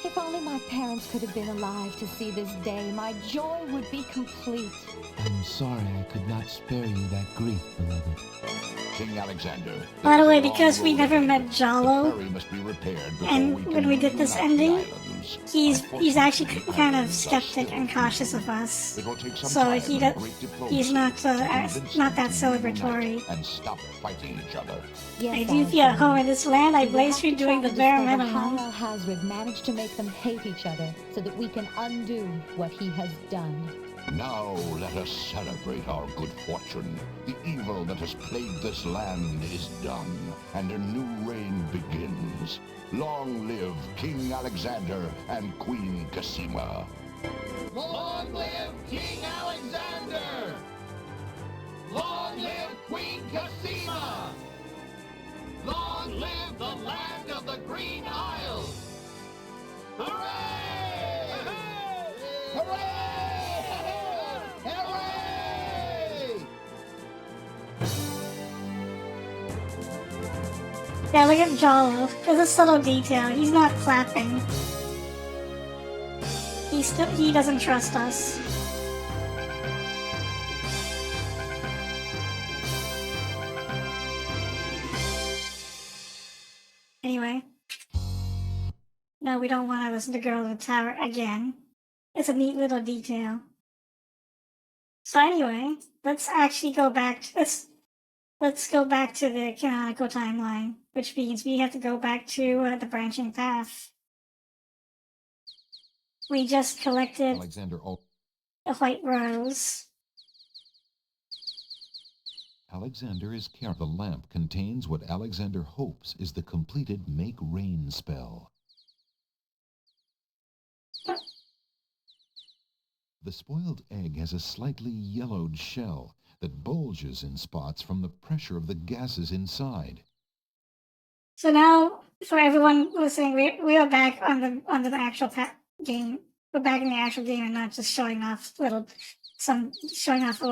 If only my parents could have been alive to see this day, my joy would be complete. I'm sorry I could not spare you that grief, beloved. King Alexander. By the way, there's a long because we road never ahead. met The Jolo, ferry must be repaired before and we when can we did this reunite the ending, islands. he's actually Unfortunately, kind of islands are skeptic still and cautious of us. It will take some So time he and does, great diplomacy he's not to convince not them that to reunite celebratory. and stop fighting each other. Yes, I do feel at home in this land. I We blaze have through to doing try the to bare discover minimum. how Alhazred managed to make them hate each other so that we can undo what he has done. Now let us celebrate our good fortune. The evil that has plagued this land is done, and a new reign begins. Long live King Alexander and Queen Cosima. Long live King Alexander! Long live Queen Cosima! Long live the land of the Green Isles! Hooray! Hooray! Hooray! Yeah, look at Jolo. There's a subtle detail. He's not clapping. He doesn't trust us. Anyway. No, we don't want to listen to Girl in the Tower again. It's a neat little detail. So anyway, let's actually go back to let's go back to the canonical timeline, which means we have to go back to the branching path. We just collected Alexander a white rose. Alexander is careful. The lamp contains what Alexander hopes is the completed Make Rain spell. The spoiled egg has a slightly yellowed shell that bulges in spots from the pressure of the gases inside. So now, for everyone listening, we are back on the actual game. We're back in the actual game and not just showing off little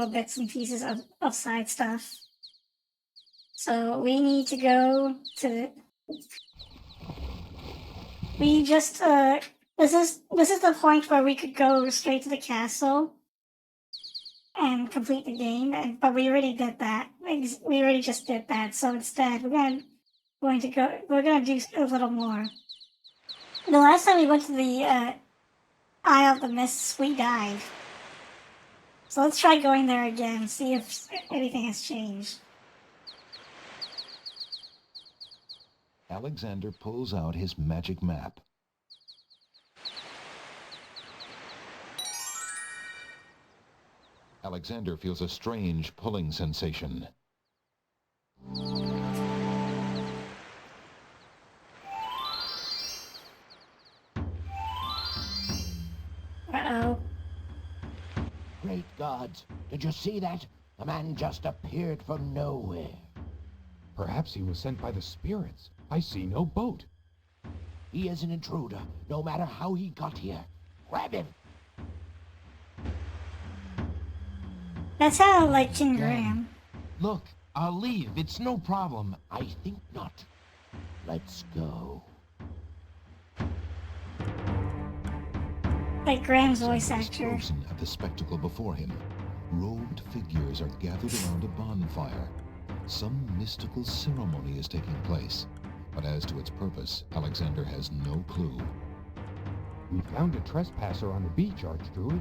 bits and pieces of side stuff. So we need to go to. We just this is the point where we could go straight to the castle. and complete the game, but we already did that. We already just did that, so instead we're gonna do a little more. The last time we went to the Isle of the Mists, we died. So let's try going there again, see if anything has changed. Alexander pulls out his magic map. Alexander feels a strange pulling sensation. Uh-oh. Great gods, did you see that? The man just appeared from nowhere. Perhaps he was sent by the spirits. I see no boat. He is an intruder, no matter how he got here. Grab him! That sounded like King Graham. Look, I'll leave. It's no problem. I think not. Let's go. Like Graham's voice Alexander actor. is frozen at the spectacle before him. Robed figures are gathered around a bonfire. Some mystical ceremony is taking place. But as to its purpose, Alexander has no clue. We found a trespasser on the beach, Archdruid.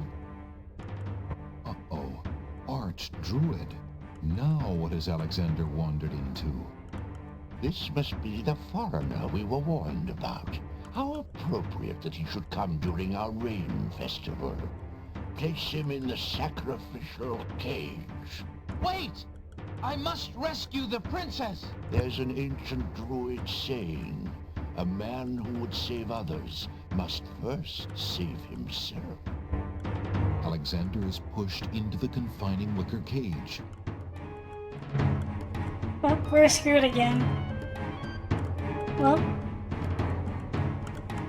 Uh-oh. Archdruid. Now what has Alexander wandered into? This must be the foreigner we were warned about. How appropriate that he should come during our rain festival. Place him in the sacrificial cage. Wait! I must rescue the princess! There's an ancient druid saying, a man who would save others must first save himself. Alexander is pushed into the confining wicker cage. Well, we're screwed again. Well,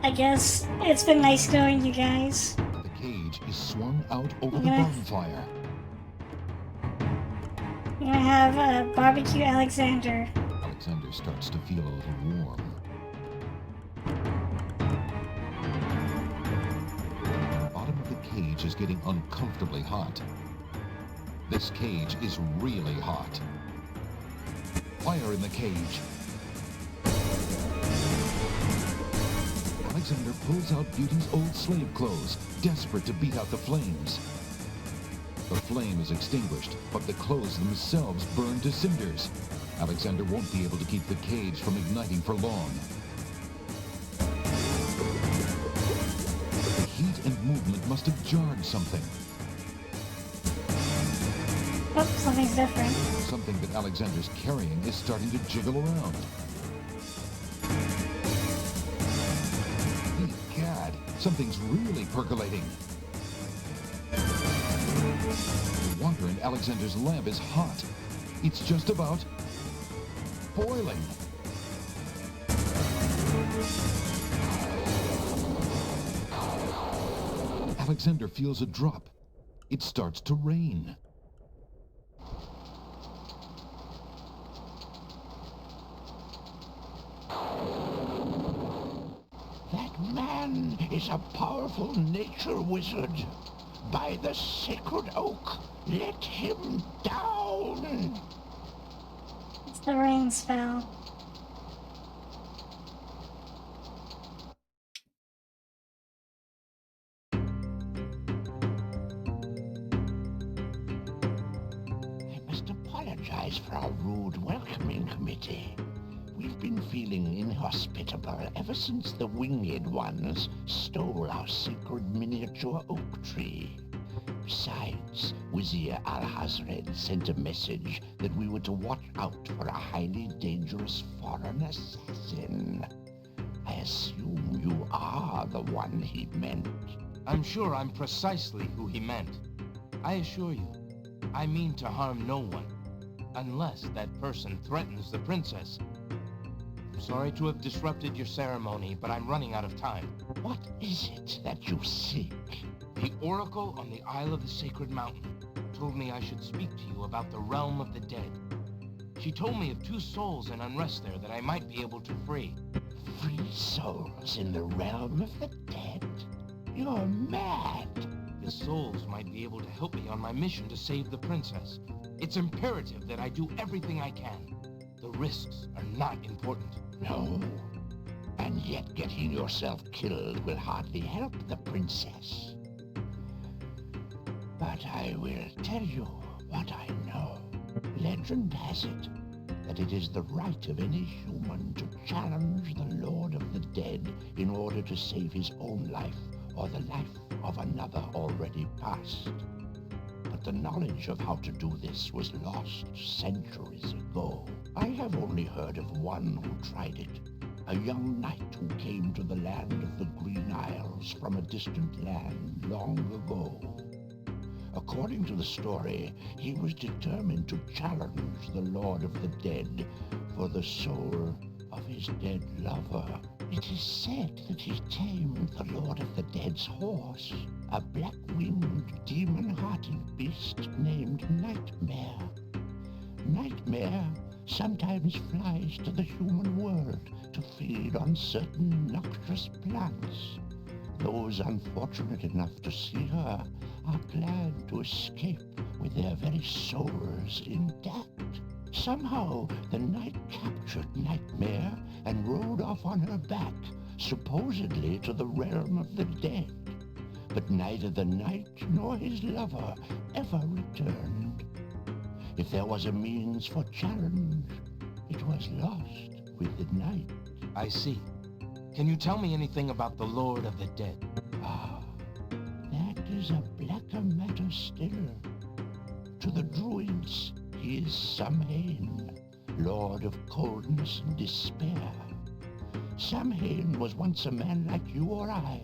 I guess it's been nice knowing you guys. The cage is swung out over the Yeah. bonfire. We're gonna have barbecue Alexander. Alexander starts to feel a little warm. The bottom of the cage is getting uncomfortably hot. This cage is really hot. Fire in the cage. Alexander pulls out Beauty's old slave clothes, desperate to beat out the flames. The flame is extinguished, but the clothes themselves burn to cinders. Alexander won't be able to keep the cage from igniting for long. The heat and movement must have jarred something. Oh, something's different. Something that Alexander's carrying is starting to jiggle around. God, something's really percolating. The water in Alexander's lamp is hot. It's just about boiling. Alexander feels a drop. It starts to rain. That man is a powerful nature wizard. By the sacred oak, let him down! It's the rain spell. I must apologize for our rude welcoming committee. We've been feeling inhospitable ever since the winged ones stole our sacred miniature oak tree. Besides, Wizir Al-Hazred sent a message that we were to watch out for a highly dangerous foreign assassin. I assume you are the one he meant. I'm sure I'm precisely who he meant. I assure you, I mean to harm no one, unless that person threatens the princess. I'm sorry to have disrupted your ceremony, but I'm running out of time. What is it that you seek? The Oracle on the Isle of the Sacred Mountain told me I should speak to you about the realm of the dead. She told me of 2 souls in unrest there that I might be able to free. Free souls in the realm of the dead? You're mad. the souls might be able to help me on my mission to save the princess. It's imperative that I do everything I can. The risks are not important. No. And yet getting yourself killed will hardly help the princess. But I will tell you what I know. Legend has it that it is the right of any human to challenge the Lord of the Dead in order to save his own life or the life of another already past. But the knowledge of how to do this was lost centuries ago. I have only heard of one who tried it, a young knight who came to the land of the Green Isles from a distant land long ago. According to the story, he was determined to challenge the Lord of the Dead for the soul of his dead lover. It is said that he tamed the Lord of the Dead's horse, a black-winged, demon-hearted beast named Nightmare. Nightmare sometimes flies to the human world to feed on certain noxious plants. Those unfortunate enough to see her are glad to escape with their very souls intact. Somehow, the knight captured Nightmare and rode off on her back, supposedly to the realm of the dead. But neither the knight nor his lover ever returned. If there was a means for challenge, it was lost with the knight. I see. Can you tell me anything about the Lord of the Dead? Ah, that is a blacker matter still. To the druids, he is Samhain, Lord of Coldness and Despair. Samhain was once a man like you or I,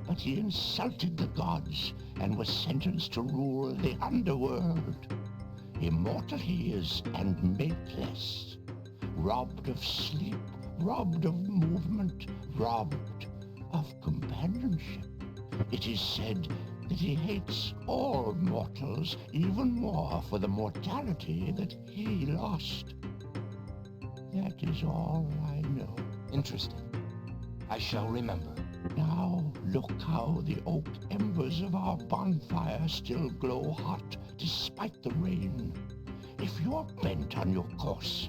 but he insulted the gods and was sentenced to rule the underworld. Immortal he is and mateless, robbed of sleep, robbed of movement, robbed of companionship. It is said that he hates all mortals even more for the mortality that he lost. That is all I know. Interesting. I shall remember. Now look how the oak embers of our bonfire still glow hot despite the rain. If you're bent on your course,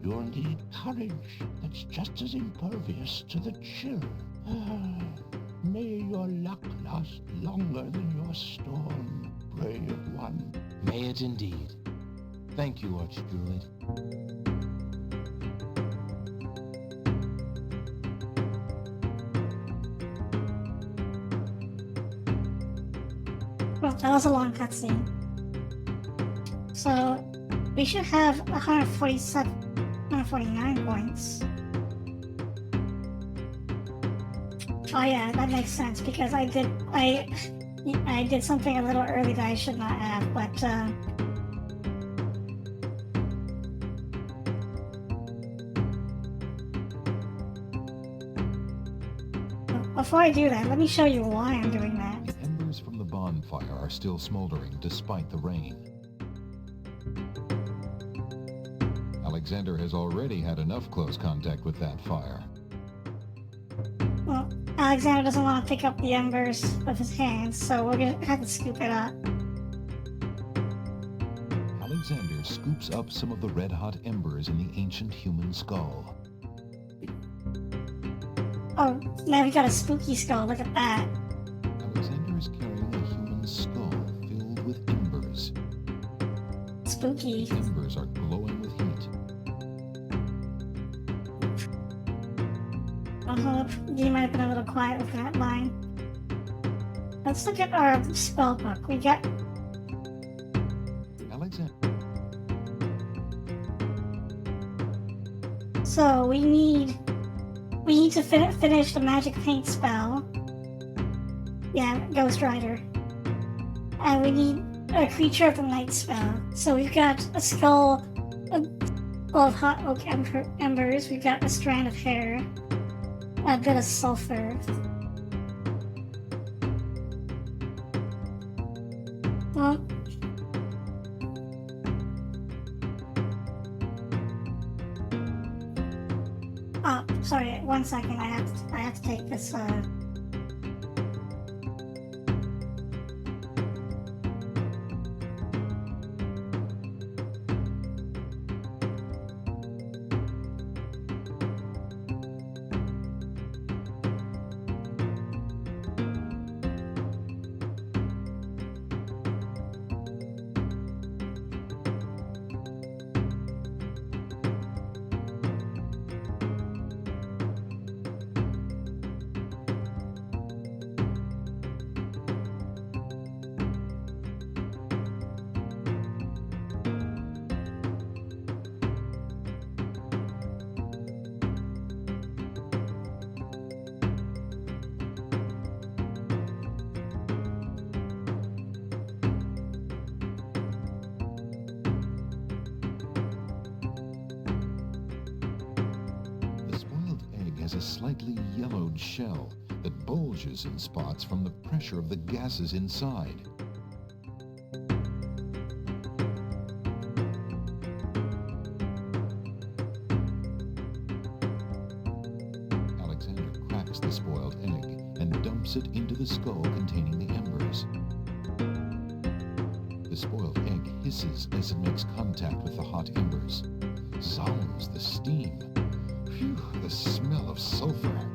you'll need courage that's just as impervious to the chill. May your luck last longer than your storm, brave one. May it indeed. Thank you, Archdruid. Well, that was a long cutscene. So, we should have 149 points. Oh yeah, that makes sense because I did something a little early that I should not have, but before I do that, let me show you why I'm doing that. The embers from the bonfire are still smoldering despite the rain. Alexander has already had enough close contact with that fire. Well, Alexander doesn't want to pick up the embers with his hands, so we're gonna have to scoop it up. Alexander scoops up some of the red-hot embers in the ancient human skull. Oh, now we got a spooky skull, look at that. Alexander is carrying a human skull filled with embers. Spooky. The embers are glowing with heat. You might have been a little quiet with that line. Let's look at our spell book. We got... Alexander. So we need to finish the magic paint spell. Yeah, Ghost Rider. And we need a creature of the night spell. So we've got a skull full of hot oak embers. We've got a strand of hair. A bit of sulfur. Well, oh, sorry. 1 second. I have to take this. has a slightly yellowed shell that bulges in spots from the pressure of the gases inside. Alexander cracks the spoiled egg and dumps it into the skull containing the embers. The spoiled egg hisses as it makes contact with the hot embers. Zounds, the steam. Phew, the smell of sulfur.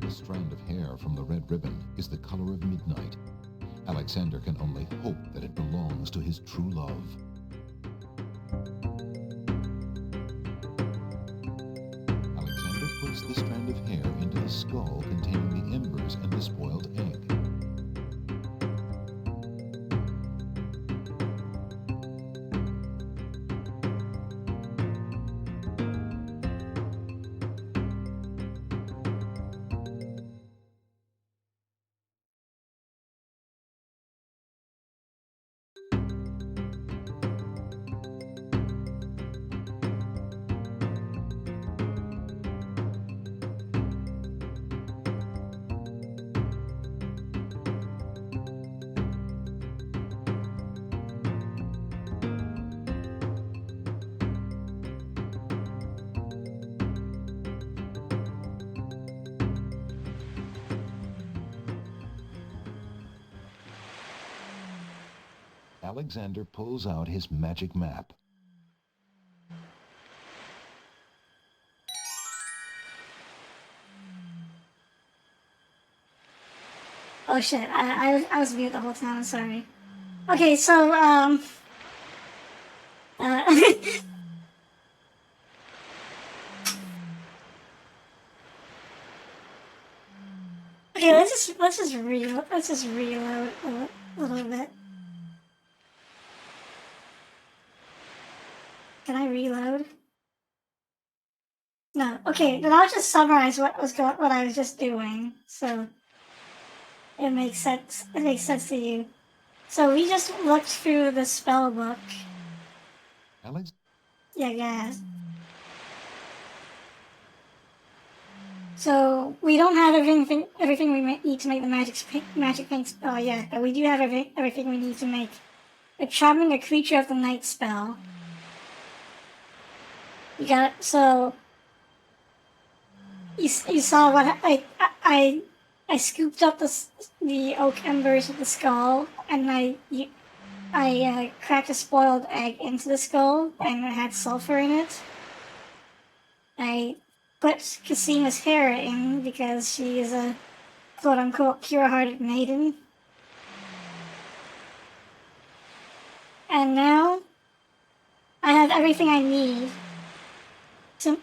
The strand of hair from the red ribbon is the color of midnight. Alexander can only hope that it belongs to his true love. Alexander puts the strand of hair into the skull containing the embers and the spoiled egg. Alexander pulls out his magic map. Oh shit, I was mute the whole time, sorry. Okay, so, okay, let's just reload a little bit. Can I reload? No. Okay, then I'll just summarize what I was just doing, so it makes sense. It makes sense to you. So we just looked through the spell book. Alex? Yeah, guys. So we don't have everything we need to make the magic paint spell yet, but we do have everything we need to make the charming a creature of the night spell. You got it. So you saw what I scooped up the oak embers of the skull, and I cracked a spoiled egg into the skull, and it had sulfur in it. I put Casima's hair in because she is a quote-unquote pure-hearted maiden. And now I have everything I need to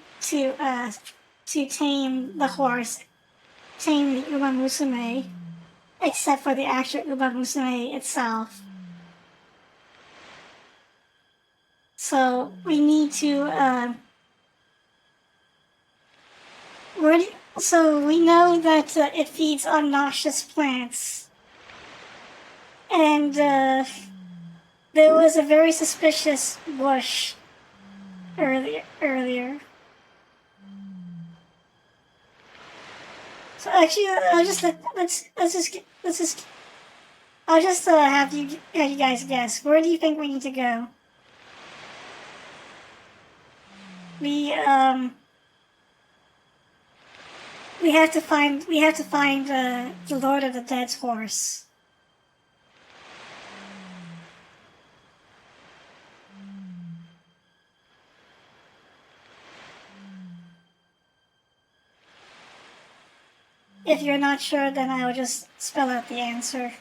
tame the horse, tame the Uma Musume, except for the actual Uma Musume itself. So we need to so we know that it feeds on noxious plants, and there was a very suspicious bush earlier. So actually, I'll just have you guys guess. Where do you think we need to go? We have to find the Lord of the Dead's horse. If you're not sure, then I will just spell out the answer.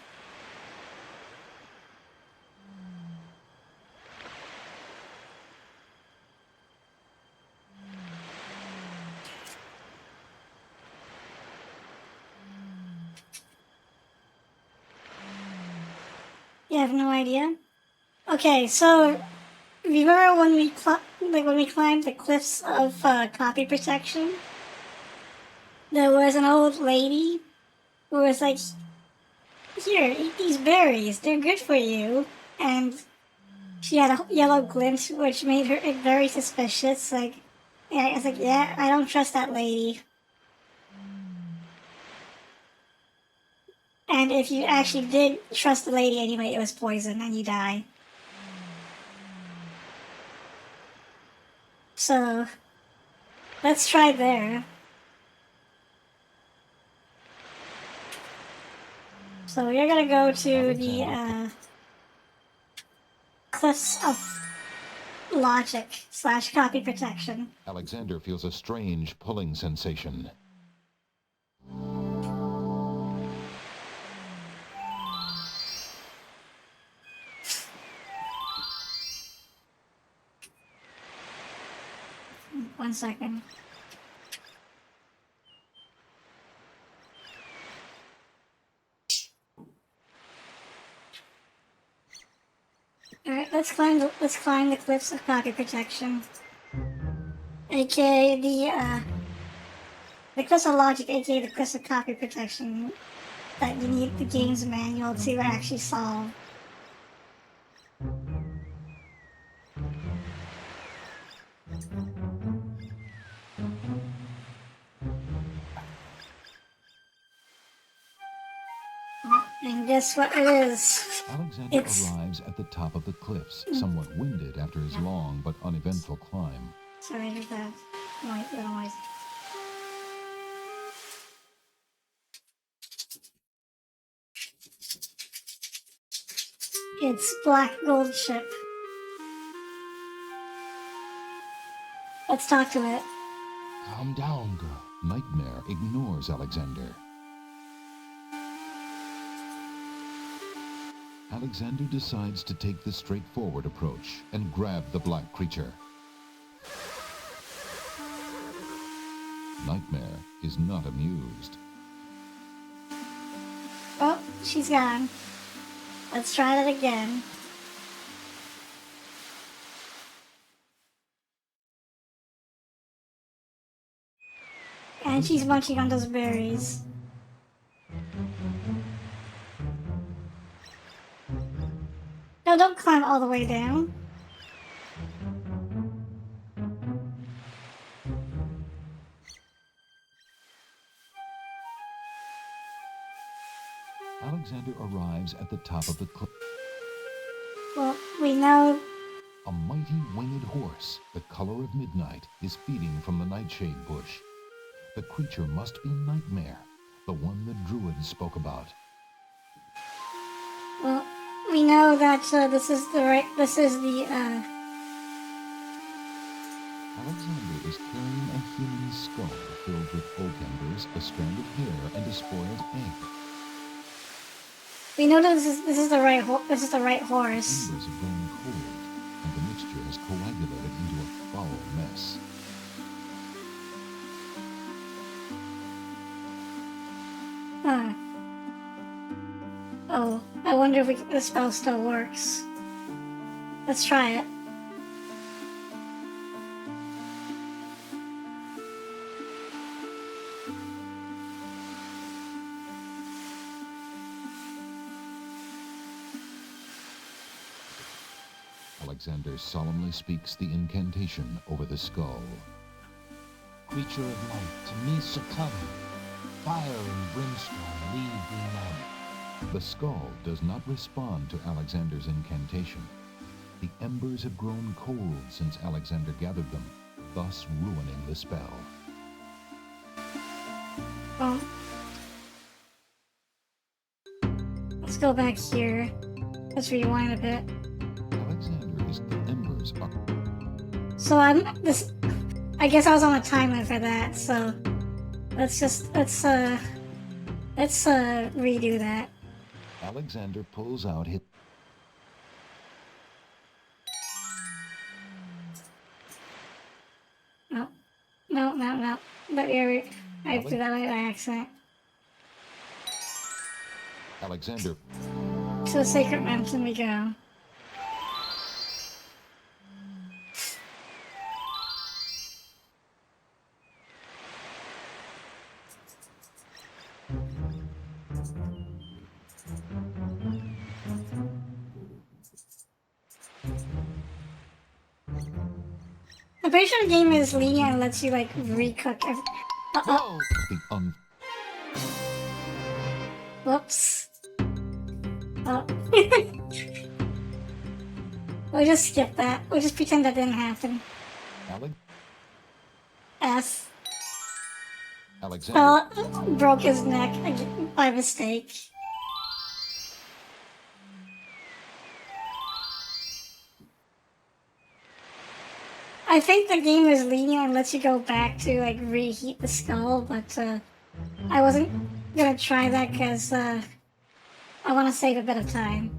You have no idea? Okay, so remember when we climbed the cliffs of copy protection? There was an old lady who was like, "Here, eat these berries. They're good for you." And She had a yellow glint, which made her very suspicious. Like, yeah, I was like, yeah, I don't trust that lady. And if you actually did trust the lady anyway, it was poison and you die. So, let's try there. So you're gonna go to the cliffs of logic / copy protection. Alexander feels a strange pulling sensation. One second. Alright, let's climb the cliffs of copy protection. AKA the cliffs of logic, aka the cliffs of copy protection that you need the game's manual to actually solve. And guess what it is? Alexander arrives at the top of the cliffs, somewhat winded after his long but uneventful climb. Sorry, there's that noise. It's Black Gold Ship. Let's talk to it. Calm down, girl. Nightmare ignores Alexander. Alexander decides to take the straightforward approach and grab the black creature. Nightmare is not amused. Oh, she's gone. Let's try that again. And she's munching on those berries. No, don't climb all the way down. Alexander arrives at the top of the cliff. Well, we know... A mighty winged horse, the color of midnight, is feeding from the nightshade bush. The creature must be Nightmare, the one the druid spoke about. Well, we know that Alexander is carrying a human skull filled with oak embers, a strand of hair, and a spoiled egg. We know that this is the right horse. Embers have grown cold, and the mixture has coagulated into a foul mess. Oh, I wonder if the spell still works. Let's try it. Alexander solemnly speaks the incantation over the skull. Creature of light, to me succumb. Fire and brimstone leave thee now. The skull does not respond to Alexander's incantation. The embers have grown cold since Alexander gathered them, thus ruining the spell. Well, let's go back here. Let's rewind a bit. Alexander is the embers are... So I guess I was on a timer for that, so let's redo that. Alexander pulls out his... No. But I did that by accident. Alexander... To the sacred mountain we go. pretty sure the game is lenient and lets you like recook. Whoa! Whoops. Oh. We'll just skip that. We'll just pretend that didn't happen. S. Alexander. Broke his neck by mistake. I think the game is lenient and lets you go back to like reheat the skull, but I wasn't gonna try that because I want to save a bit of time.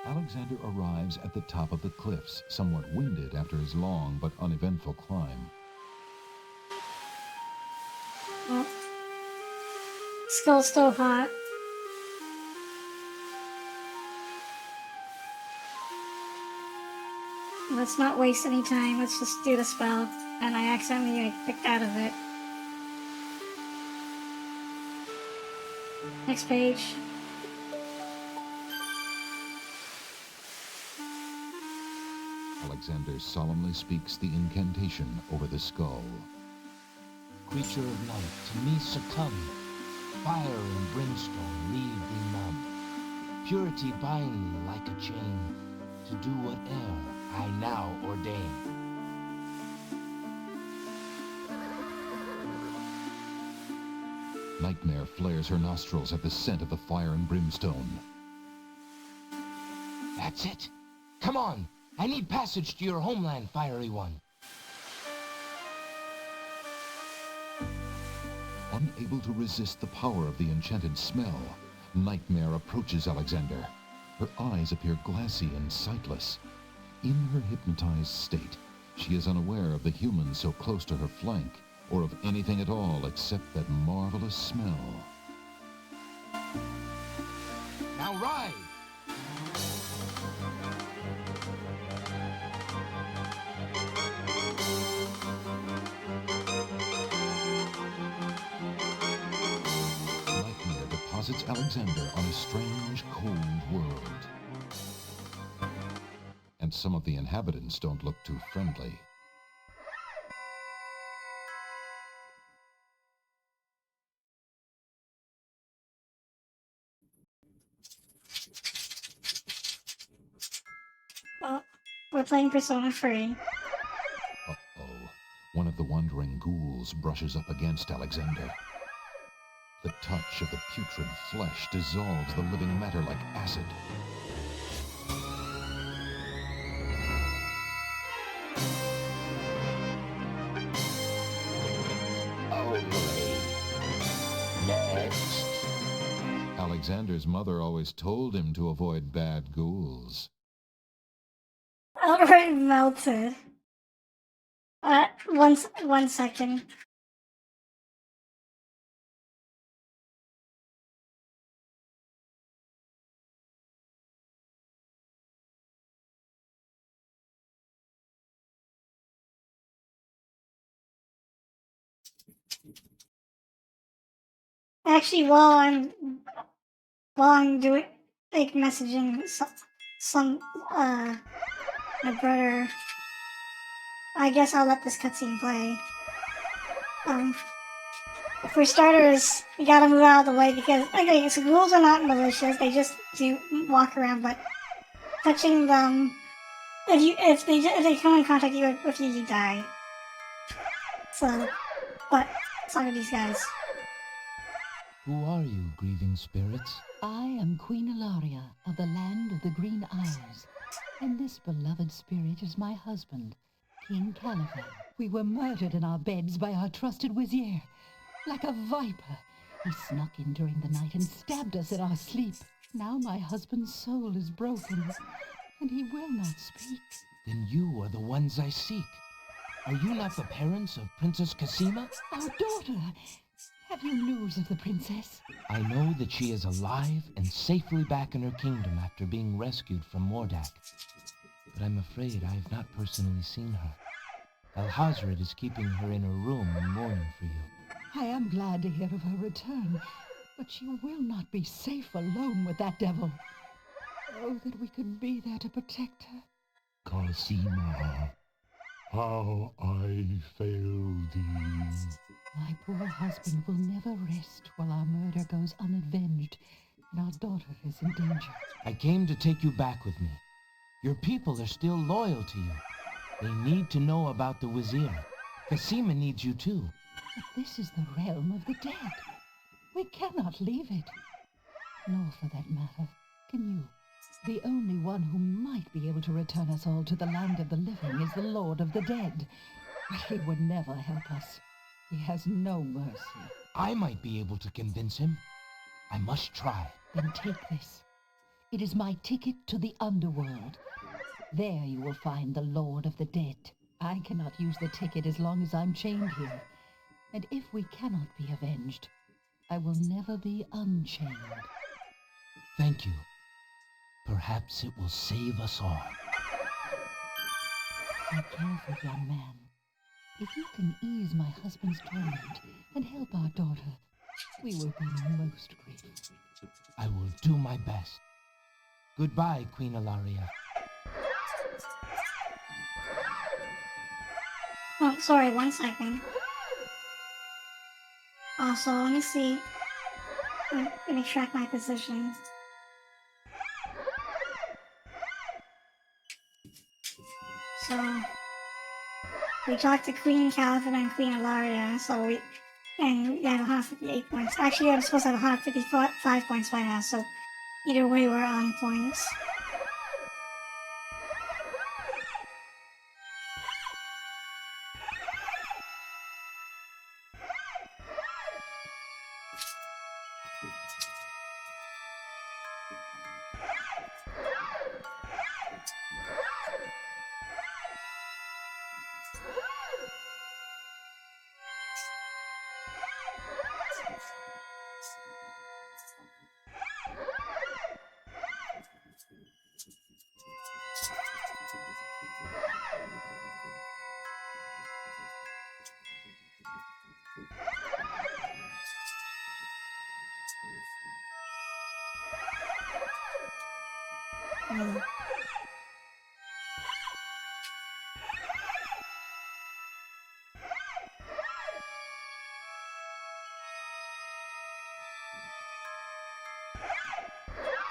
Alexander arrives at the top of the cliffs, somewhat winded after his long but uneventful climb. Well, skull's still hot. Let's not waste any time. Let's just do the spell. And I accidentally picked out of it. Next page. Alexander solemnly speaks the incantation over the skull. Creature of night, to me succumb. Fire and brimstone leave thee numb. Purity bind me like a chain, to do whate'er I now ordain. Nightmare flares her nostrils at the scent of the fire and brimstone. That's it. Come on. I need passage to your homeland, fiery one. Unable to resist the power of the enchanted smell, Nightmare approaches Alexander. Her eyes appear glassy and sightless. In her hypnotized state, she is unaware of the humans so close to her flank, or of anything at all except that marvelous smell. Now ride! Nightmare deposits Alexander on a strange, cold world. And some of the inhabitants don't look too friendly. Well, we're playing Persona 3. Uh-oh. One of the wandering ghouls brushes up against Alexander. The touch of the putrid flesh dissolves the living matter like acid. Next. Alexander's mother always told him to avoid bad ghouls. Alright, melted. One second. Actually, while I'm doing messaging my brother, I guess I'll let this cutscene play. For starters, you gotta move out of the way because so ghouls are not malicious. They just do walk around, but touching them, if they come in contact with you, you die. So, but some of these guys. Who are you, grieving spirits? I am Queen Ilaria of the land of the Green Isles, and this beloved spirit is my husband, King Caliban. We were murdered in our beds by our trusted vizier. Like a viper, he snuck in during the night and stabbed us in our sleep. Now my husband's soul is broken, and he will not speak. Then you are the ones I seek. Are you not the parents of Princess Cosima? Our daughter! Have you news of the princess? I know that she is alive and safely back in her kingdom after being rescued from Mordak. But I'm afraid I have not personally seen her. Alhazred is keeping her in her room and mourning for you. I am glad to hear of her return, but she will not be safe alone with that devil. Oh, that we could be there to protect her. Cosima, how I fail thee. My poor husband will never rest while our murder goes unavenged and our daughter is in danger. I came to take you back with me. Your people are still loyal to you. They need to know about the Wazir. Cosima needs you too. But this is the realm of the dead. We cannot leave it. Nor, for that matter, can you. The only one who might be able to return us all to the land of the living is the Lord of the Dead. But he would never help us. He has no mercy. I might be able to convince him. I must try. Then take this. It is my ticket to the underworld. There you will find the Lord of the Dead. I cannot use the ticket as long as I'm chained here. And if we cannot be avenged, I will never be unchained. Thank you. Perhaps it will save us all. Be careful, young man. If you can ease my husband's torment and help our daughter, we will be most grateful. I will do my best. Goodbye, Queen Ilaria. Oh, sorry, 1 second. Also, let me see. Let me track my position. So, we talked to Queen Calvin and Queen Ilaria, so we had 158 points. Actually, I was supposed to have 155 points by now, so either way, we're on points.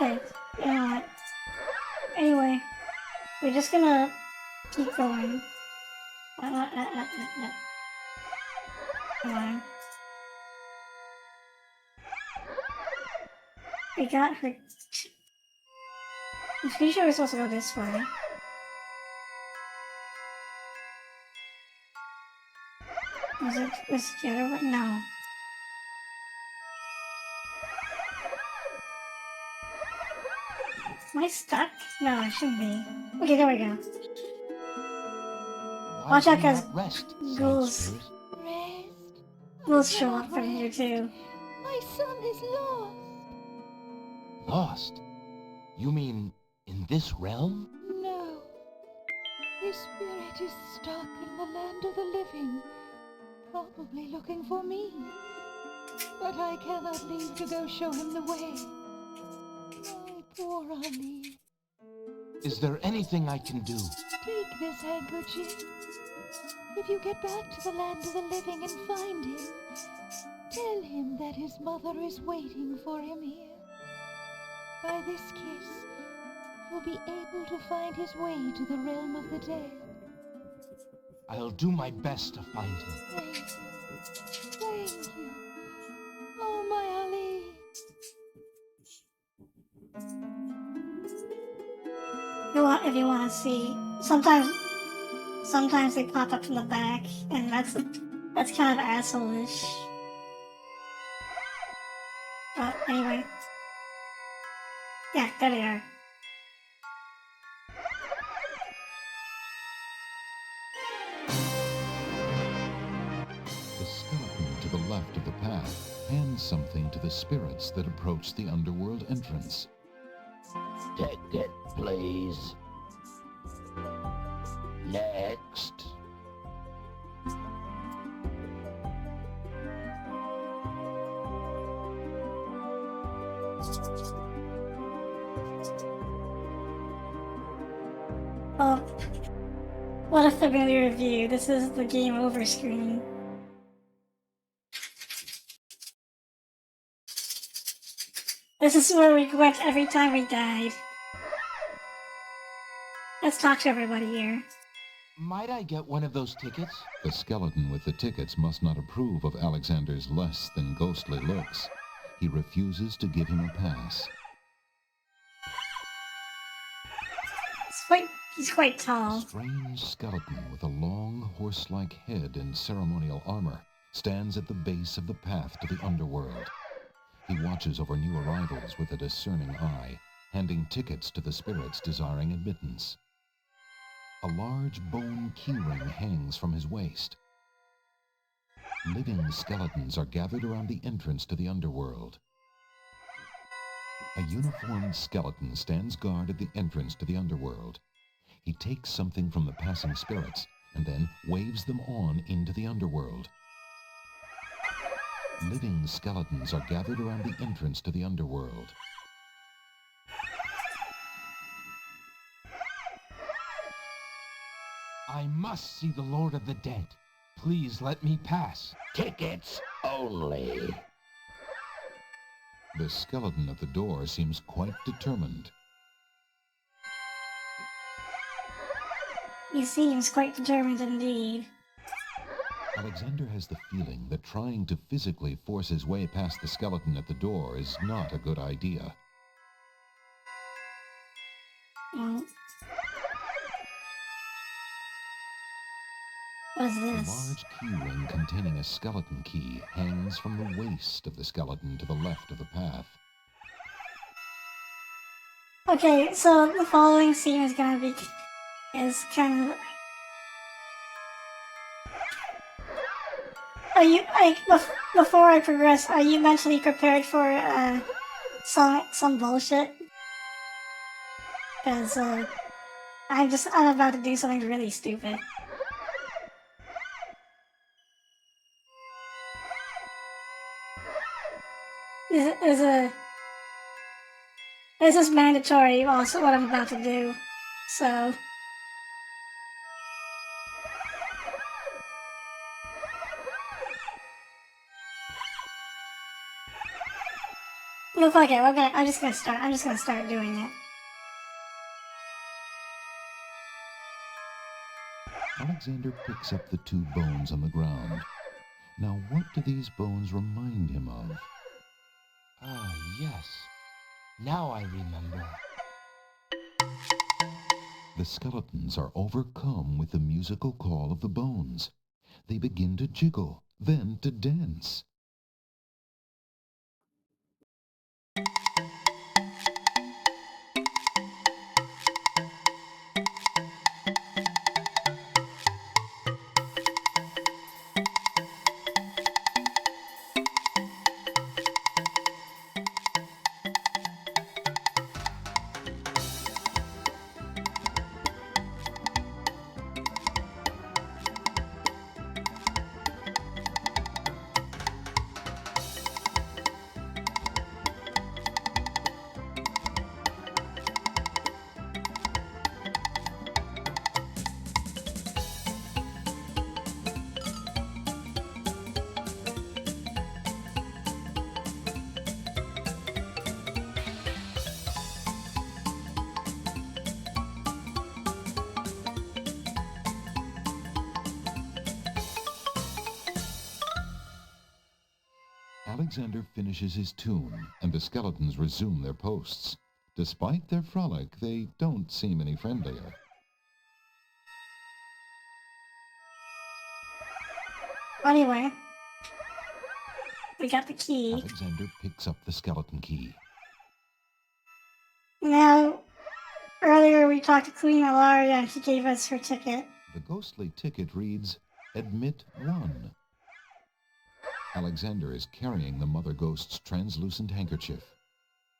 Okay, you know what? Anyway, we're just gonna keep going. Come on. We got her. I'm pretty sure we're supposed to go this way. Was it the other way? No. Am I stuck? No, I shouldn't be. Okay, there we go. Watch out, cause rest, ghouls show up from here too. My son is lost. Lost? You mean in this realm? No. His spirit is stuck in the land of the living, probably looking for me. But I cannot leave to go show him the way. My poor Ali. Is there anything I can do? Take this handkerchief. If you get back to the land of the living and find him, tell him that his mother is waiting for him here. By this kiss, he'll be able to find his way to the realm of the dead. I'll do my best to find him. Thank you. Thank you. Oh, my Ali. If you want to see, sometimes they pop up from the back, and that's kind of asshole-ish. But anyway, yeah, there they are. The skeleton to the left of the path hands something to the spirits that approach the underworld entrance. Ticket, please. Next. Oh, what a familiar view. This is the game over screen. This is where we went every time we died. Let's talk to everybody here. Might I get one of those tickets? The skeleton with the tickets must not approve of Alexander's less than ghostly looks. He refuses to give him a pass. He's quite tall. A strange skeleton with a long, horse-like head and ceremonial armor stands at the base of the path to the underworld. He watches over new arrivals with a discerning eye, handing tickets to the spirits desiring admittance. A large bone keyring hangs from his waist. Living skeletons are gathered around the entrance to the underworld. A uniformed skeleton stands guard at the entrance to the underworld. He takes something from the passing spirits and then waves them on into the underworld. Living skeletons are gathered around the entrance to the underworld. I must see the Lord of the Dead. Please let me pass. Tickets only. The skeleton at the door seems quite determined. He seems quite determined indeed. Alexander has the feeling that trying to physically force his way past the skeleton at the door is not a good idea. What's A this? large key ring containing a skeleton key hangs from the waist of the skeleton to the left of the path. Okay, so the following scene is kind of. Are you before I progress? Are you mentally prepared for some bullshit? Because I'm about to do something really stupid. This is mandatory. Also, what I'm about to do. So. No, fuck it. I'm just gonna start doing it. Alexander picks up the two bones on the ground. Now, what do these bones remind him of? Ah, yes. Now I remember. The skeletons are overcome with the musical call of the bones. They begin to jiggle, then to dance. Alexander finishes his tune, and the skeletons resume their posts. Despite their frolic, they don't seem any friendlier. Anyway, we got the key. Alexander picks up the skeleton key. Now, earlier we talked to Queen Alaria and she gave us her ticket. The ghostly ticket reads, "Admit 1." Alexander is carrying the mother ghost's translucent handkerchief.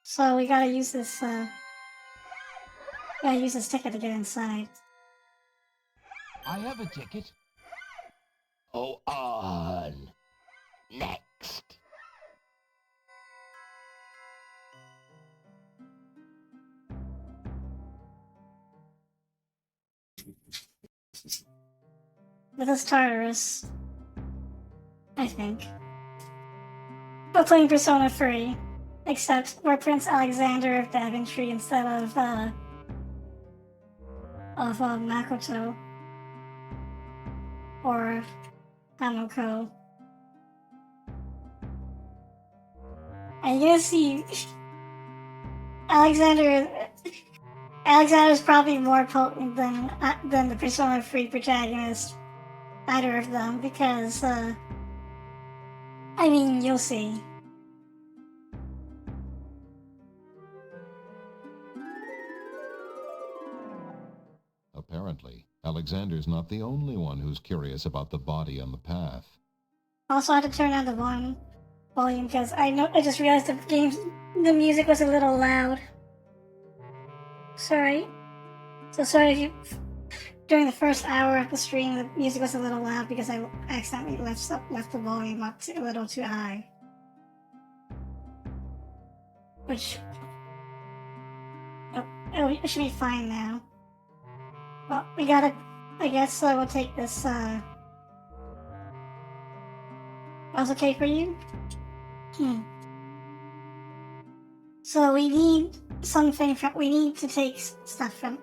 So we gotta use this ticket to get inside. I have a ticket. Oh, on. Next. This is Tartarus, I think. We're playing Persona 3, except we're Prince Alexander of Daventry instead of Makoto or Hamoko. And you're gonna see Alexander's probably more potent than the Persona 3 protagonist, either of them, because I mean, you'll see. Apparently, Alexander's not the only one who's curious about the body on the path. Also, I had to turn down the volume because I just realized the music was a little loud. Sorry. So sorry if you, during the first hour of the stream, the music was a little loud because I accidentally left the volume up a little too high. Which, it should be fine now. Well, I guess we'll take this, That's okay for you? So we need we need to take stuff from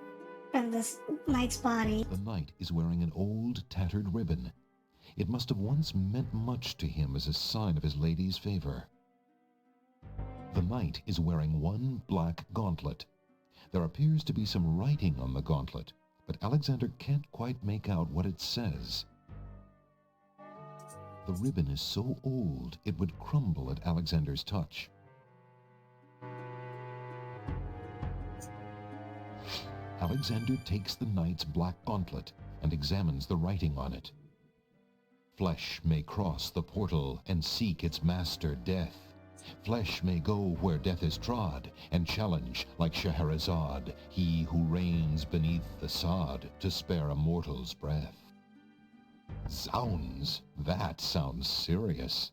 this knight's body. The knight is wearing an old, tattered ribbon. It must have once meant much to him as a sign of his lady's favor. The knight is wearing one black gauntlet. There appears to be some writing on the gauntlet, but Alexander can't quite make out what it says. The ribbon is so old it would crumble at Alexander's touch. Alexander takes the knight's black gauntlet and examines the writing on it. Flesh may cross the portal and seek its master, death. Flesh may go where death is trod, and challenge, like Scheherazade, he who reigns beneath the sod to spare a mortal's breath. Zounds, that sounds serious.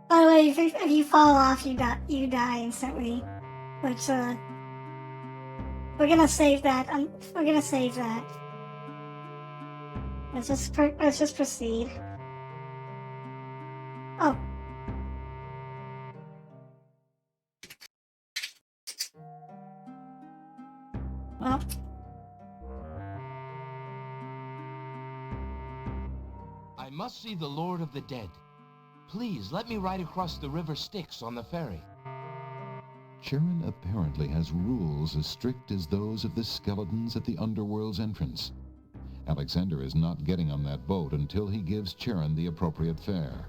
By the way, if you fall off, you die instantly. Which, we're gonna save that. We're gonna save that. Let's just proceed. Oh. Well. I must see the Lord of the Dead. Please, let me ride across the river Styx on the ferry. Charon apparently has rules as strict as those of the skeletons at the underworld's entrance. Alexander is not getting on that boat until he gives Charon the appropriate fare.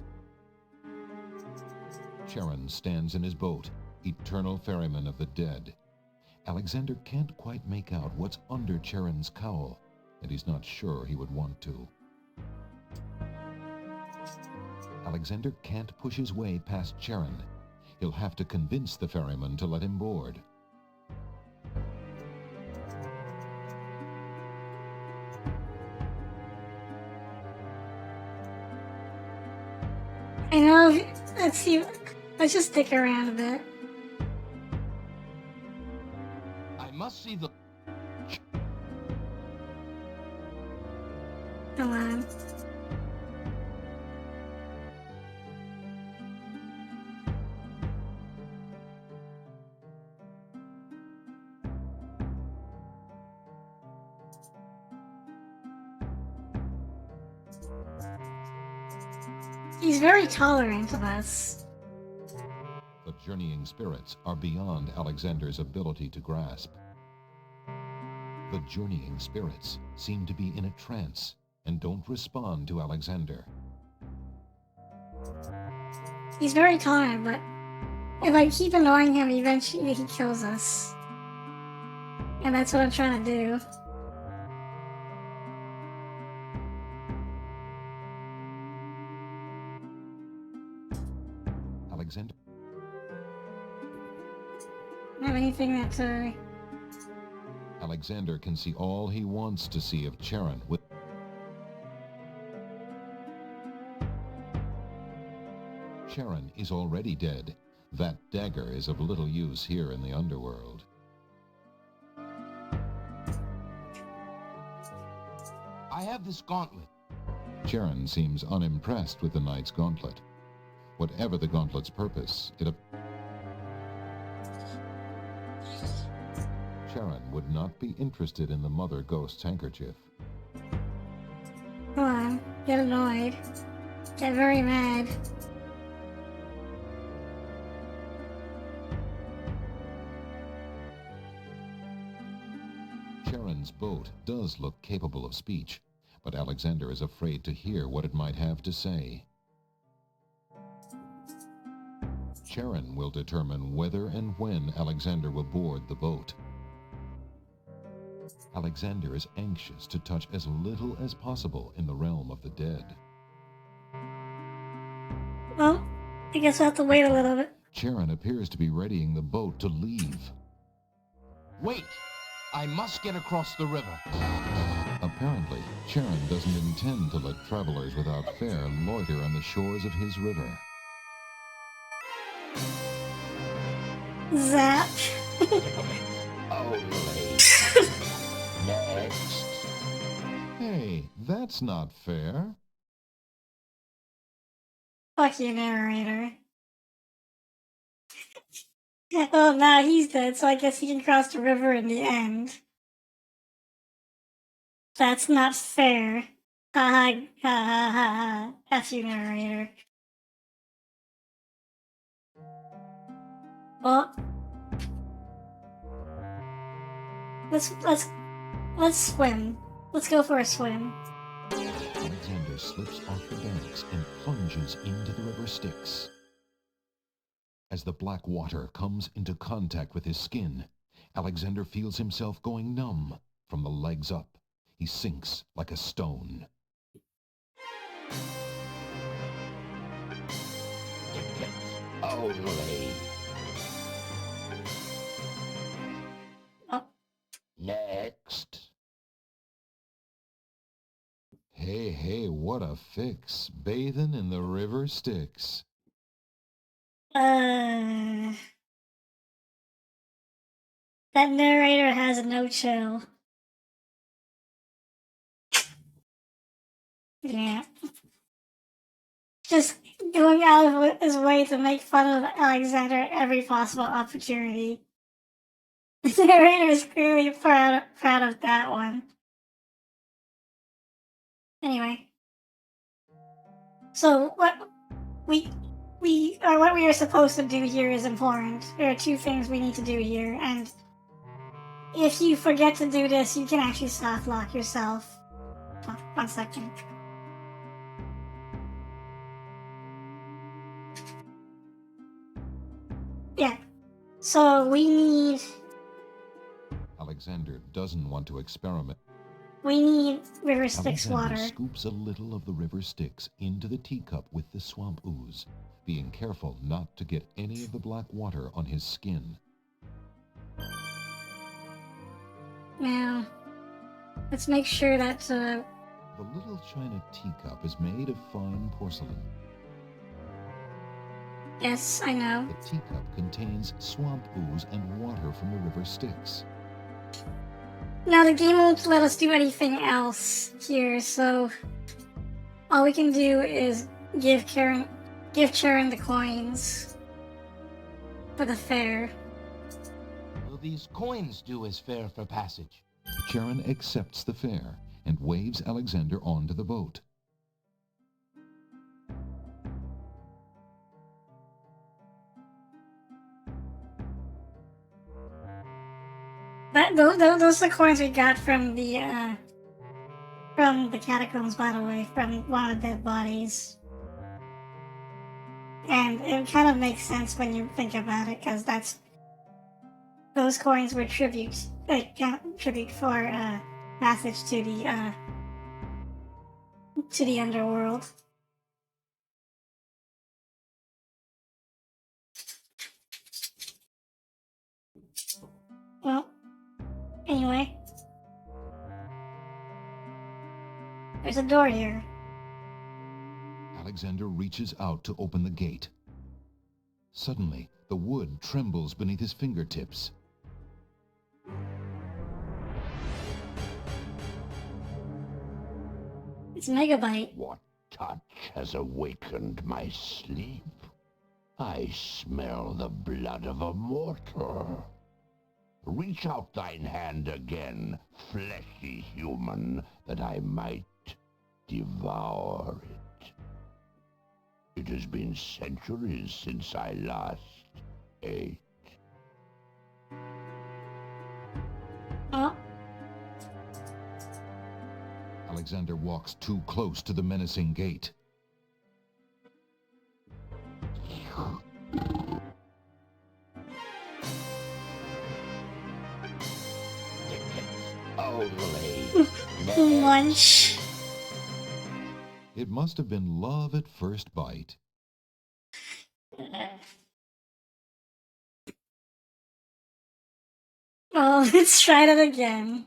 Charon stands in his boat, eternal ferryman of the dead. Alexander can't quite make out what's under Charon's cowl, and he's not sure he would want to. Alexander can't push his way past Charon. He'll have to convince the ferryman to let him board. I know, let's see, let's just stick around a bit. I must see the... Come on. He's very tolerant of us. The journeying spirits are beyond Alexander's ability to grasp. The journeying spirits seem to be in a trance and don't respond to Alexander. He's very tolerant, but if I keep annoying him, eventually he kills us. And that's what I'm trying to do. Alexander? I don't have anything that, Alexander can see all he wants to see of Charon with... Charon is already dead. That dagger is of little use here in the underworld. I have this gauntlet. Charon seems unimpressed with the knight's gauntlet. Whatever the gauntlet's purpose, Charon would not be interested in the mother ghost's handkerchief. Come on, get annoyed. Get very mad. Charon's boat does look capable of speech, but Alexander is afraid to hear what it might have to say. Charon will determine whether and when Alexander will board the boat. Alexander is anxious to touch as little as possible in the realm of the dead. Well, I guess we'll have to wait a little bit. Charon appears to be readying the boat to leave. Wait! I must get across the river. Apparently, Charon doesn't intend to let travelers without fare loiter on the shores of his river. Zap. Next. Hey, that's not fair. Fuck you, narrator. Oh, now he's dead, so I guess he can cross the river in the end. That's not fair. Ha ha ha ha ha. F you, narrator. Well, let's swim. Let's go for a swim. Alexander slips off the banks and plunges into the river Styx. As the black water comes into contact with his skin, Alexander feels himself going numb from the legs up. He sinks like a stone. Only. Oh. Next. Hey, what a fix. Bathing in the river Styx. That narrator has no chill. Yeah. Just going out of his way to make fun of Alexander at every possible opportunity. The narrator is clearly proud of that one. Anyway. So what we are supposed to do here is important. There are two things we need to do here, and if you forget to do this, you can actually soft lock yourself. Oh, 1 second. Yeah. So we need Alexander doesn't want to experiment. river Styx Alexander water. scoops a little of the river Styx into the teacup with the swamp ooze, being careful not to get any of the black water on his skin. Now, let's make sure that The little china teacup is made of fine porcelain. yes, I know. The teacup contains swamp ooze and water from the river Styx. Now the game won't let us do anything else here, so all we can do is give Charon the coins for the fare. Will these coins do as fare for passage? Charon accepts the fare and waves Alexander onto the boat. Those are the coins we got from the catacombs, by the way, from one of the dead bodies. And it kind of makes sense when you think about it, because those coins were tribute for passage to the underworld. Well, anyway, there's a door here. Alexander reaches out to open the gate. Suddenly, the wood trembles beneath his fingertips. It's Megabyte. What touch has awakened my sleep? I smell the blood of a mortal. Reach out thine hand again, fleshy human, that I might devour it. It has been centuries since I last ate. Oh, Alexander walks too close to the menacing gate. Only lunch. It must have been love at first bite. Oh, let's try that again.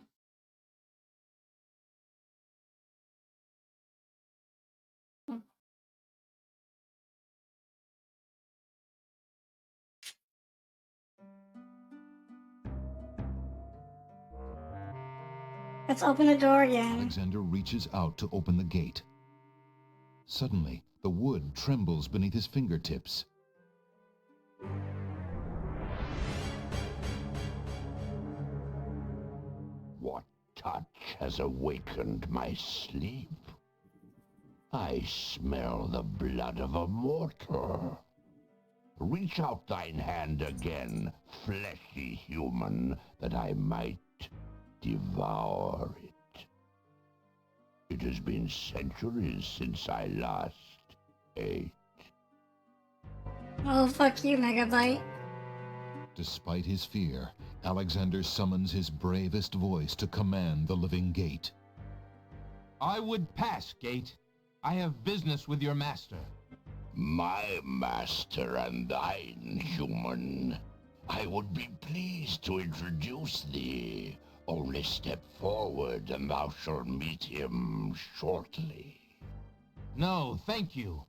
Let's open the door again. Alexander reaches out to open the gate. Suddenly, the wood trembles beneath his fingertips. what touch has awakened my sleep? I smell the blood of a mortal. Reach out thine hand again, fleshy human, that I might devour it. It has been centuries since I last ate. Oh, fuck you, Megabyte. Despite his fear, Alexander summons his bravest voice to command the living gate. I would pass, Gate. I have business with your master. My master and thine, human. I would be pleased to introduce thee. Only step forward and thou shalt meet him shortly. No, thank you.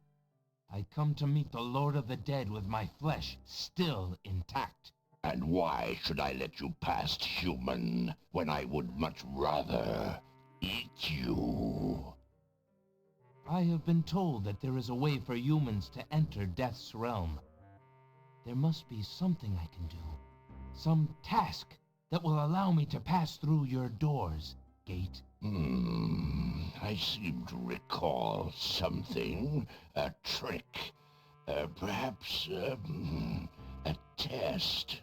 I come to meet the Lord of the Dead with my flesh still intact. And why should I let you past, human, when I would much rather eat you? I have been told that there is a way for humans to enter Death's realm. There must be something I can do. Some task that will allow me to pass through your doors, Gate. I seem to recall something. A trick. Perhaps, a test.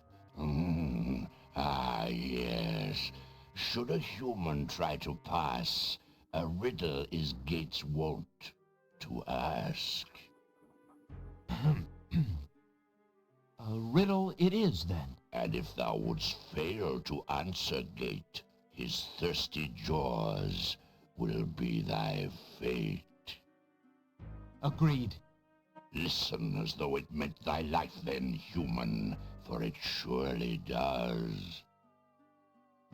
Ah, yes. Should a human try to pass, a riddle is Gates wont to ask. A riddle it is, then. And if thou wouldst fail to answer, Gate, his thirsty jaws will be thy fate. Agreed. Listen as though it meant thy life then, human, for it surely does.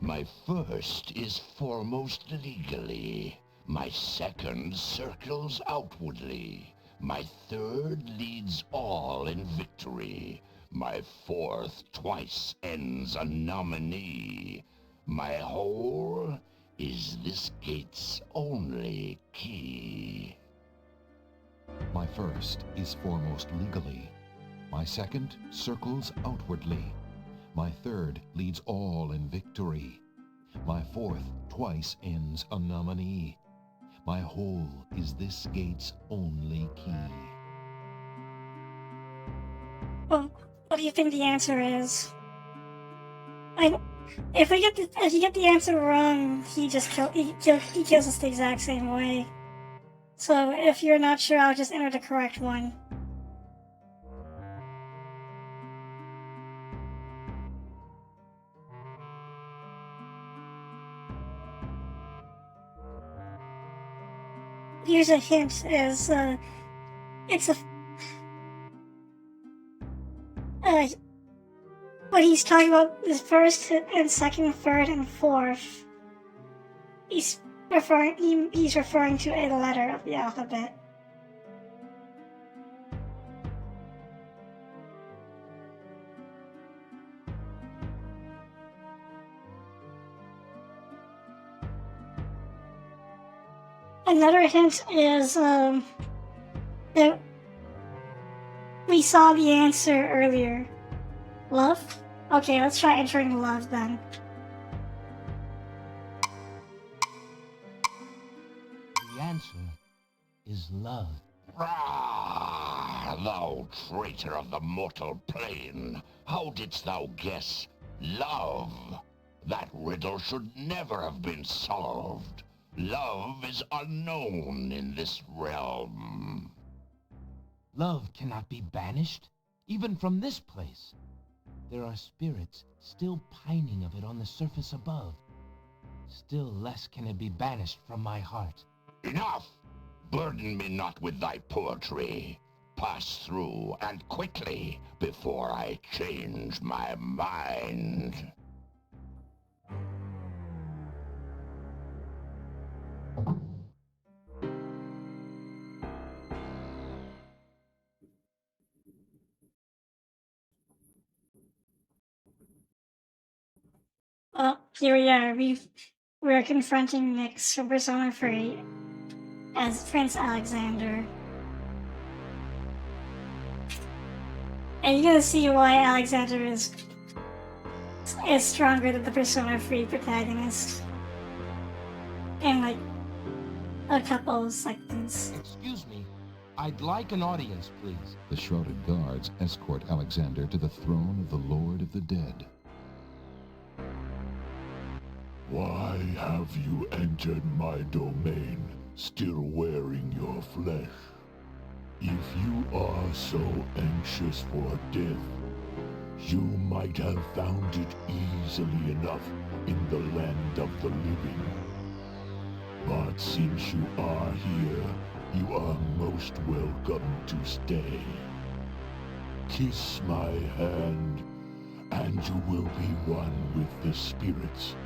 My first is foremost legally. My second circles outwardly. My third leads all in victory. My fourth twice ends a nominee. My whole is this gate's only key. My first is foremost legally. My second circles outwardly. My third leads all in victory. My fourth twice ends a nominee. My whole is this gate's only key. Well, what do you think the answer is? If you get the answer wrong, he kills us the exact same way. So if you're not sure, I'll just enter the correct one. Here's a hint: when he's talking about the first and second, third, and fourth, he's referring to a letter of the alphabet. Another hint is that we saw the answer earlier. Love? Okay, let's try entering love then. The answer is love. Rah, thou traitor of the mortal plane! How didst thou guess love? That riddle should never have been solved. Love is unknown in this realm. Love cannot be banished, even from this place. There are spirits still pining of it on the surface above. Still less can it be banished from my heart. Enough! Burden me not with thy poetry. Pass through, and quickly, before I change my mind. Oh, here we are. We're confronting Nyx from Persona 3 as Prince Alexander. And you're gonna see why Alexander is stronger than the Persona 3 protagonist in like a couple of seconds. Excuse me, I'd like an audience, please. The shrouded guards escort Alexander to the throne of the Lord of the Dead. Why have you entered my domain, still wearing your flesh? If you are so anxious for death, you might have found it easily enough in the land of the living. But since you are here, you are most welcome to stay. Kiss my hand, and you will be one with the spirits.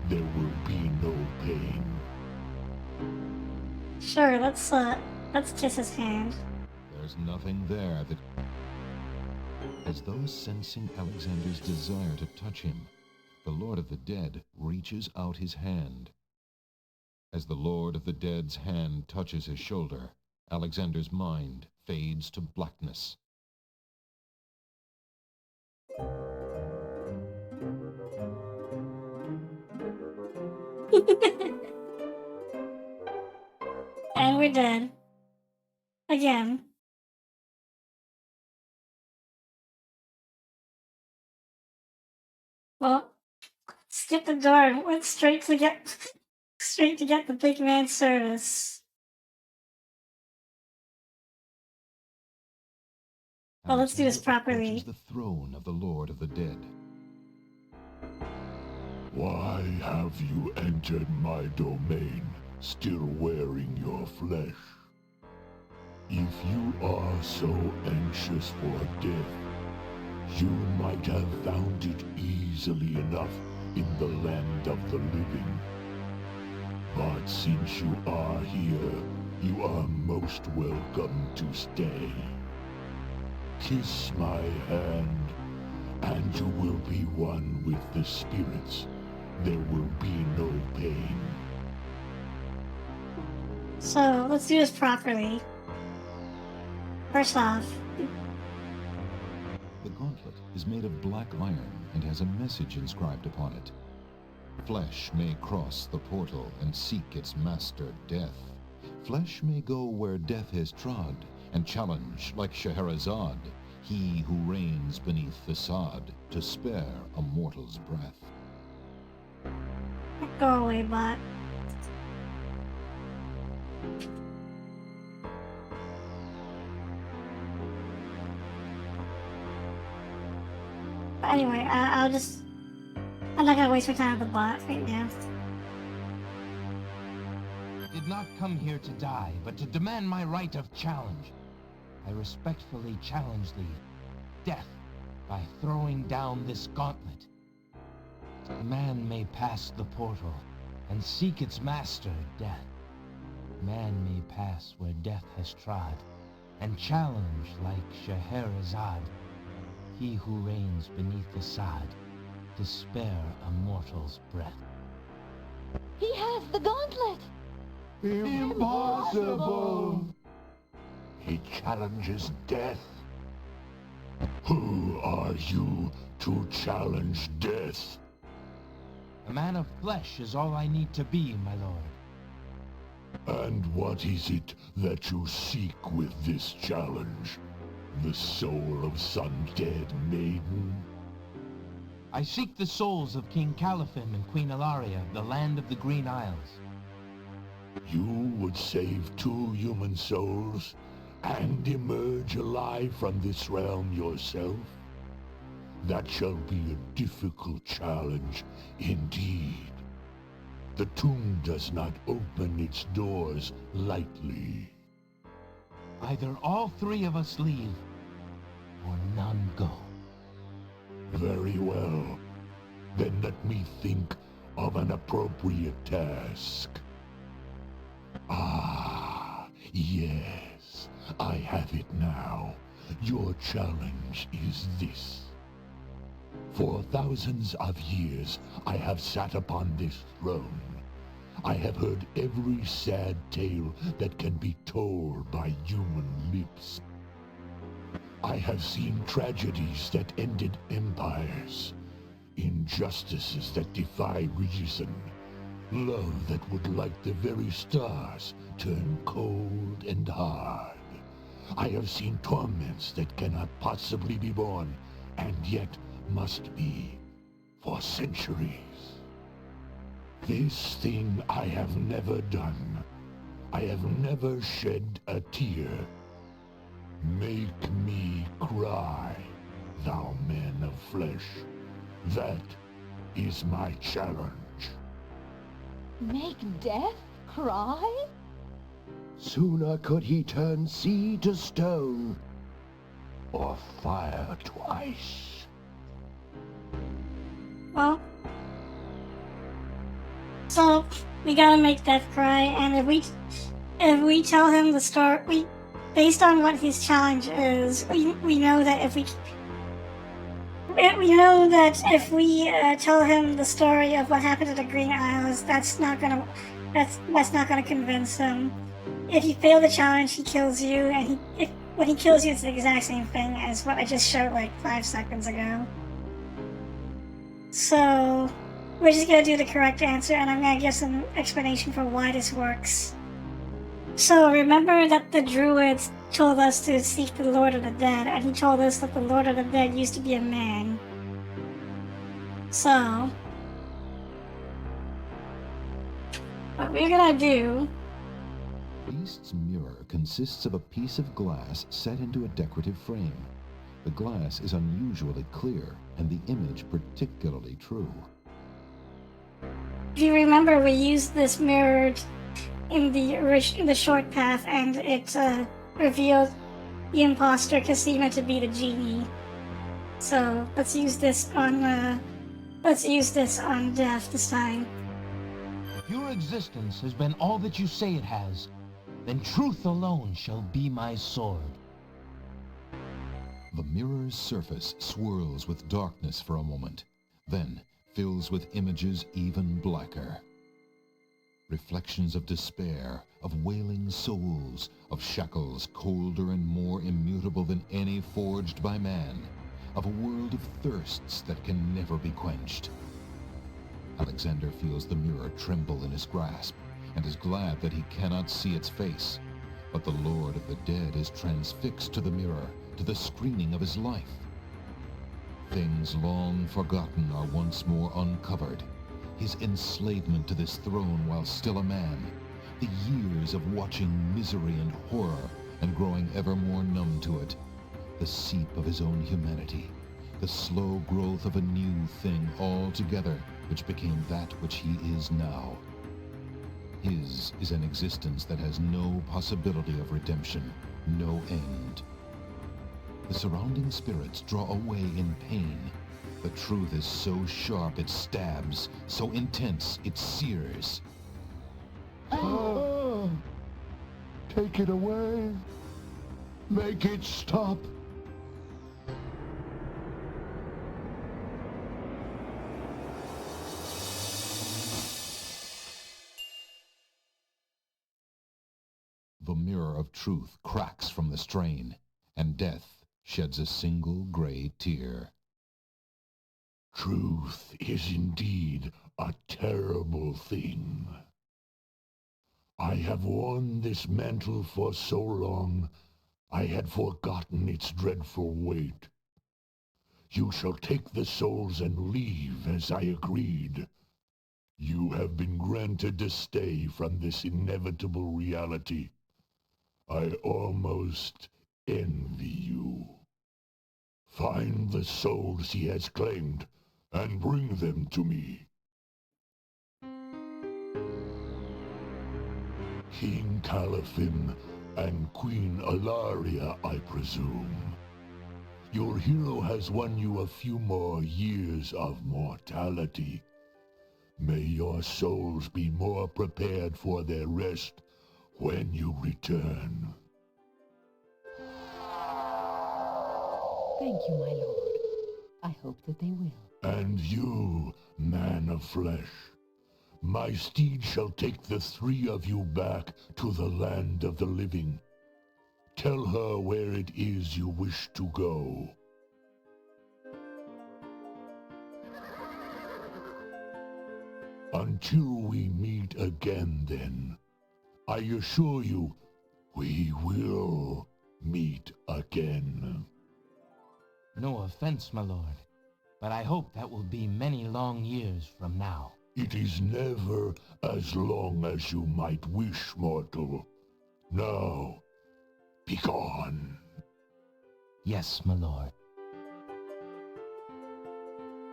There will be no pain. Sure, let's kiss his hand. There's nothing there that... As though sensing Alexander's desire to touch him, the Lord of the Dead reaches out his hand. As the Lord of the Dead's hand touches his shoulder, Alexander's mind fades to blackness. And we're dead. Again. Well, skip the door and went straight to get the big man service. Well, let's do this properly. Approaches the throne of the Lord of the Dead. Why have you entered my domain, still wearing your flesh? If you are so anxious for death, you might have found it easily enough in the land of the living. But since you are here, you are most welcome to stay. Kiss my hand, and you will be one with the spirits. There will be no pain. So, let's do this properly. First off, The gauntlet is made of black iron and has a message inscribed upon it. Flesh may cross the portal and seek its master, death. Flesh may go where death has trod, and challenge, like Scheherazade, he who reigns beneath the sod, to spare a mortal's breath. go away, bot. But anyway, I'm not gonna waste my time with the bot right now. I did not come here to die, but to demand my right of challenge. I respectfully challenge thee, death, by throwing down this gauntlet. Man may pass the portal and seek its master, death. Man may pass where death has trod, and challenge like Scheherazade, he who reigns beneath the sod, to spare a mortal's breath. He has the gauntlet! Impossible! He challenges death. Who are you to challenge death? A man of flesh is all I need to be, my lord. And what is it that you seek with this challenge? The soul of some dead maiden? I seek the souls of King Caliphem and Queen Ilaria, the land of the Green Isles. You would save 2 human souls and emerge alive from this realm yourself? That shall be a difficult challenge indeed. The tomb does not open its doors lightly. Either all 3 of us leave, or none go. Very well. Then let me think of an appropriate task. Ah, yes. I have it now. Your challenge is this. For thousands of years, I have sat upon this throne. I have heard every sad tale that can be told by human lips. I have seen tragedies that ended empires, injustices that defy reason, love that would like the very stars turn cold and hard. I have seen torments that cannot possibly be borne, and yet must be for centuries. This thing I have never done. I have never shed a tear. Make me cry, thou man of flesh. That is my challenge. Make death cry? Sooner could he turn sea to stone. Or fire to ice. Well, so we gotta make Death cry, and if we tell him the story, based on what his challenge is, we know that if we tell him the story of what happened at the Green Isles, that's not gonna convince him. If you fail the challenge, he kills you, and when he kills you, it's the exact same thing as what I just showed like 5 seconds ago. So we're just gonna do the correct answer, and I'm gonna give some explanation for why this works. So remember that the druids told us to seek the Lord of the Dead, and he told us that the Lord of the Dead used to be a man. So what we're gonna do... The beast's mirror consists of a piece of glass set into a decorative frame. The glass is unusually clear, and the image particularly true. If you remember, we used this mirror in the short path, and it revealed the imposter Casima to be the genie. So let's use this on Death this time. If your existence has been all that you say it has, then truth alone shall be my sword. The mirror's surface swirls with darkness for a moment, then fills with images even blacker. Reflections of despair, of wailing souls, of shackles colder and more immutable than any forged by man, of a world of thirsts that can never be quenched. Alexander feels the mirror tremble in his grasp, and is glad that he cannot see its face. But the Lord of the Dead is transfixed to the mirror, to the screening of his life. Things long forgotten are once more uncovered. His enslavement to this throne while still a man, the years of watching misery and horror and growing ever more numb to it, the seep of his own humanity, the slow growth of a new thing altogether which became that which he is now. His is an existence that has no possibility of redemption, no end. The surrounding spirits draw away in pain. The truth is so sharp it stabs, so intense it sears. Take it away. Make it stop. The mirror of truth cracks from the strain, and death sheds a single gray tear. Truth is indeed a terrible thing. I have worn this mantle for so long, I had forgotten its dreadful weight. You shall take the souls and leave as I agreed. You have been granted a stay from this inevitable reality. I almost envy you. Find the souls he has claimed, and bring them to me. King Caliphin and Queen Alaria, I presume. Your hero has won you a few more years of mortality. May your souls be more prepared for their rest when you return. Thank you, my lord. I hope that they will. And you, man of flesh, my steed shall take the three of you back to the land of the living. Tell her where it is you wish to go. Until we meet again, then, I assure you, we will meet again. No offense, my lord, but I hope that will be many long years from now. It is never as long as you might wish, mortal. Now, begone. Yes, my lord.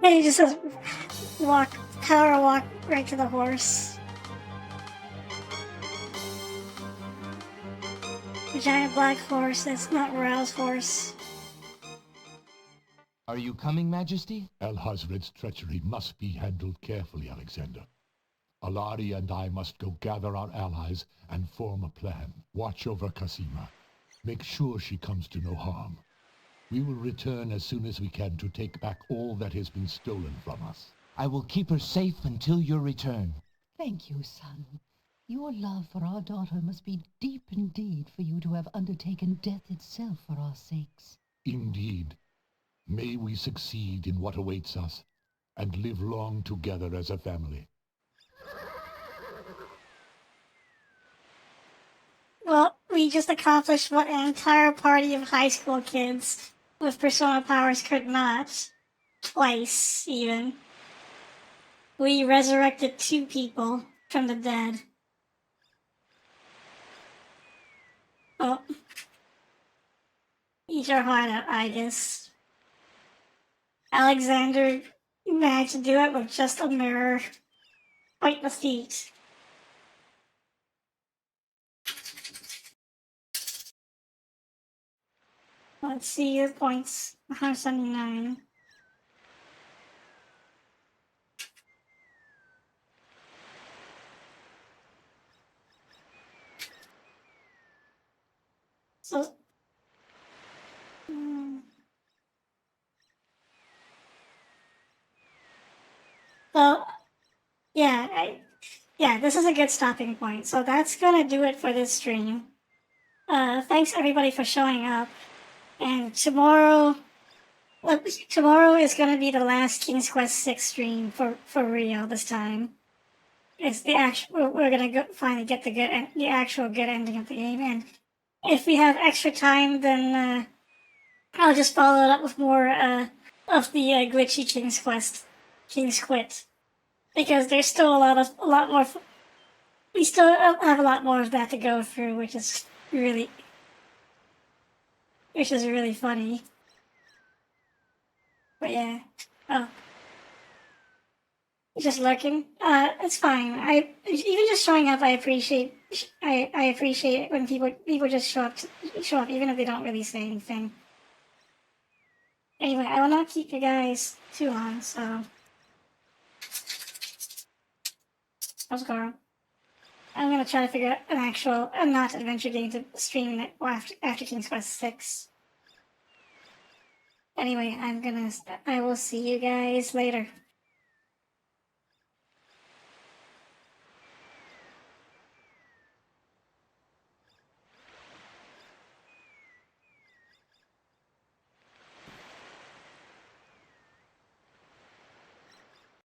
And he just says, power walk right to the horse. A giant black horse that's not Rao's horse. Are you coming, Majesty? Alhazred's treachery must be handled carefully, Alexander. Alari and I must go gather our allies and form a plan. Watch over Casima. Make sure she comes to no harm. We will return as soon as we can to take back all that has been stolen from us. I will keep her safe until your return. Thank you, son. Your love for our daughter must be deep indeed for you to have undertaken death itself for our sakes. Indeed. May we succeed in what awaits us, and live long together as a family. Well, we just accomplished what an entire party of high school kids with persona powers could not. Twice, even. We resurrected 2 people from the dead. Oh. Each are hard at Igus. Alexander managed to do it with just a mirror. Quite the feat. Let's see your points. 179. So, well, yeah, this is a good stopping point. So that's gonna do it for this stream. Thanks everybody for showing up. And tomorrow is gonna be the last King's Quest 6 stream for Rio this time. It's the actual, we're gonna finally get the actual good ending of the game. And if we have extra time, then I'll just follow it up with more of the glitchy King's Quit, because there's still a lot more. We still have a lot more of that to go through, which is really funny. But yeah, oh, just lurking. It's fine. Even just showing up, I appreciate. I appreciate it when people just show up, even if they don't really say anything. Anyway, I will not keep you guys too long, so how's it going? I'm gonna try to figure out a not adventure game to stream after King's Quest 6. Anyway, I will see you guys later.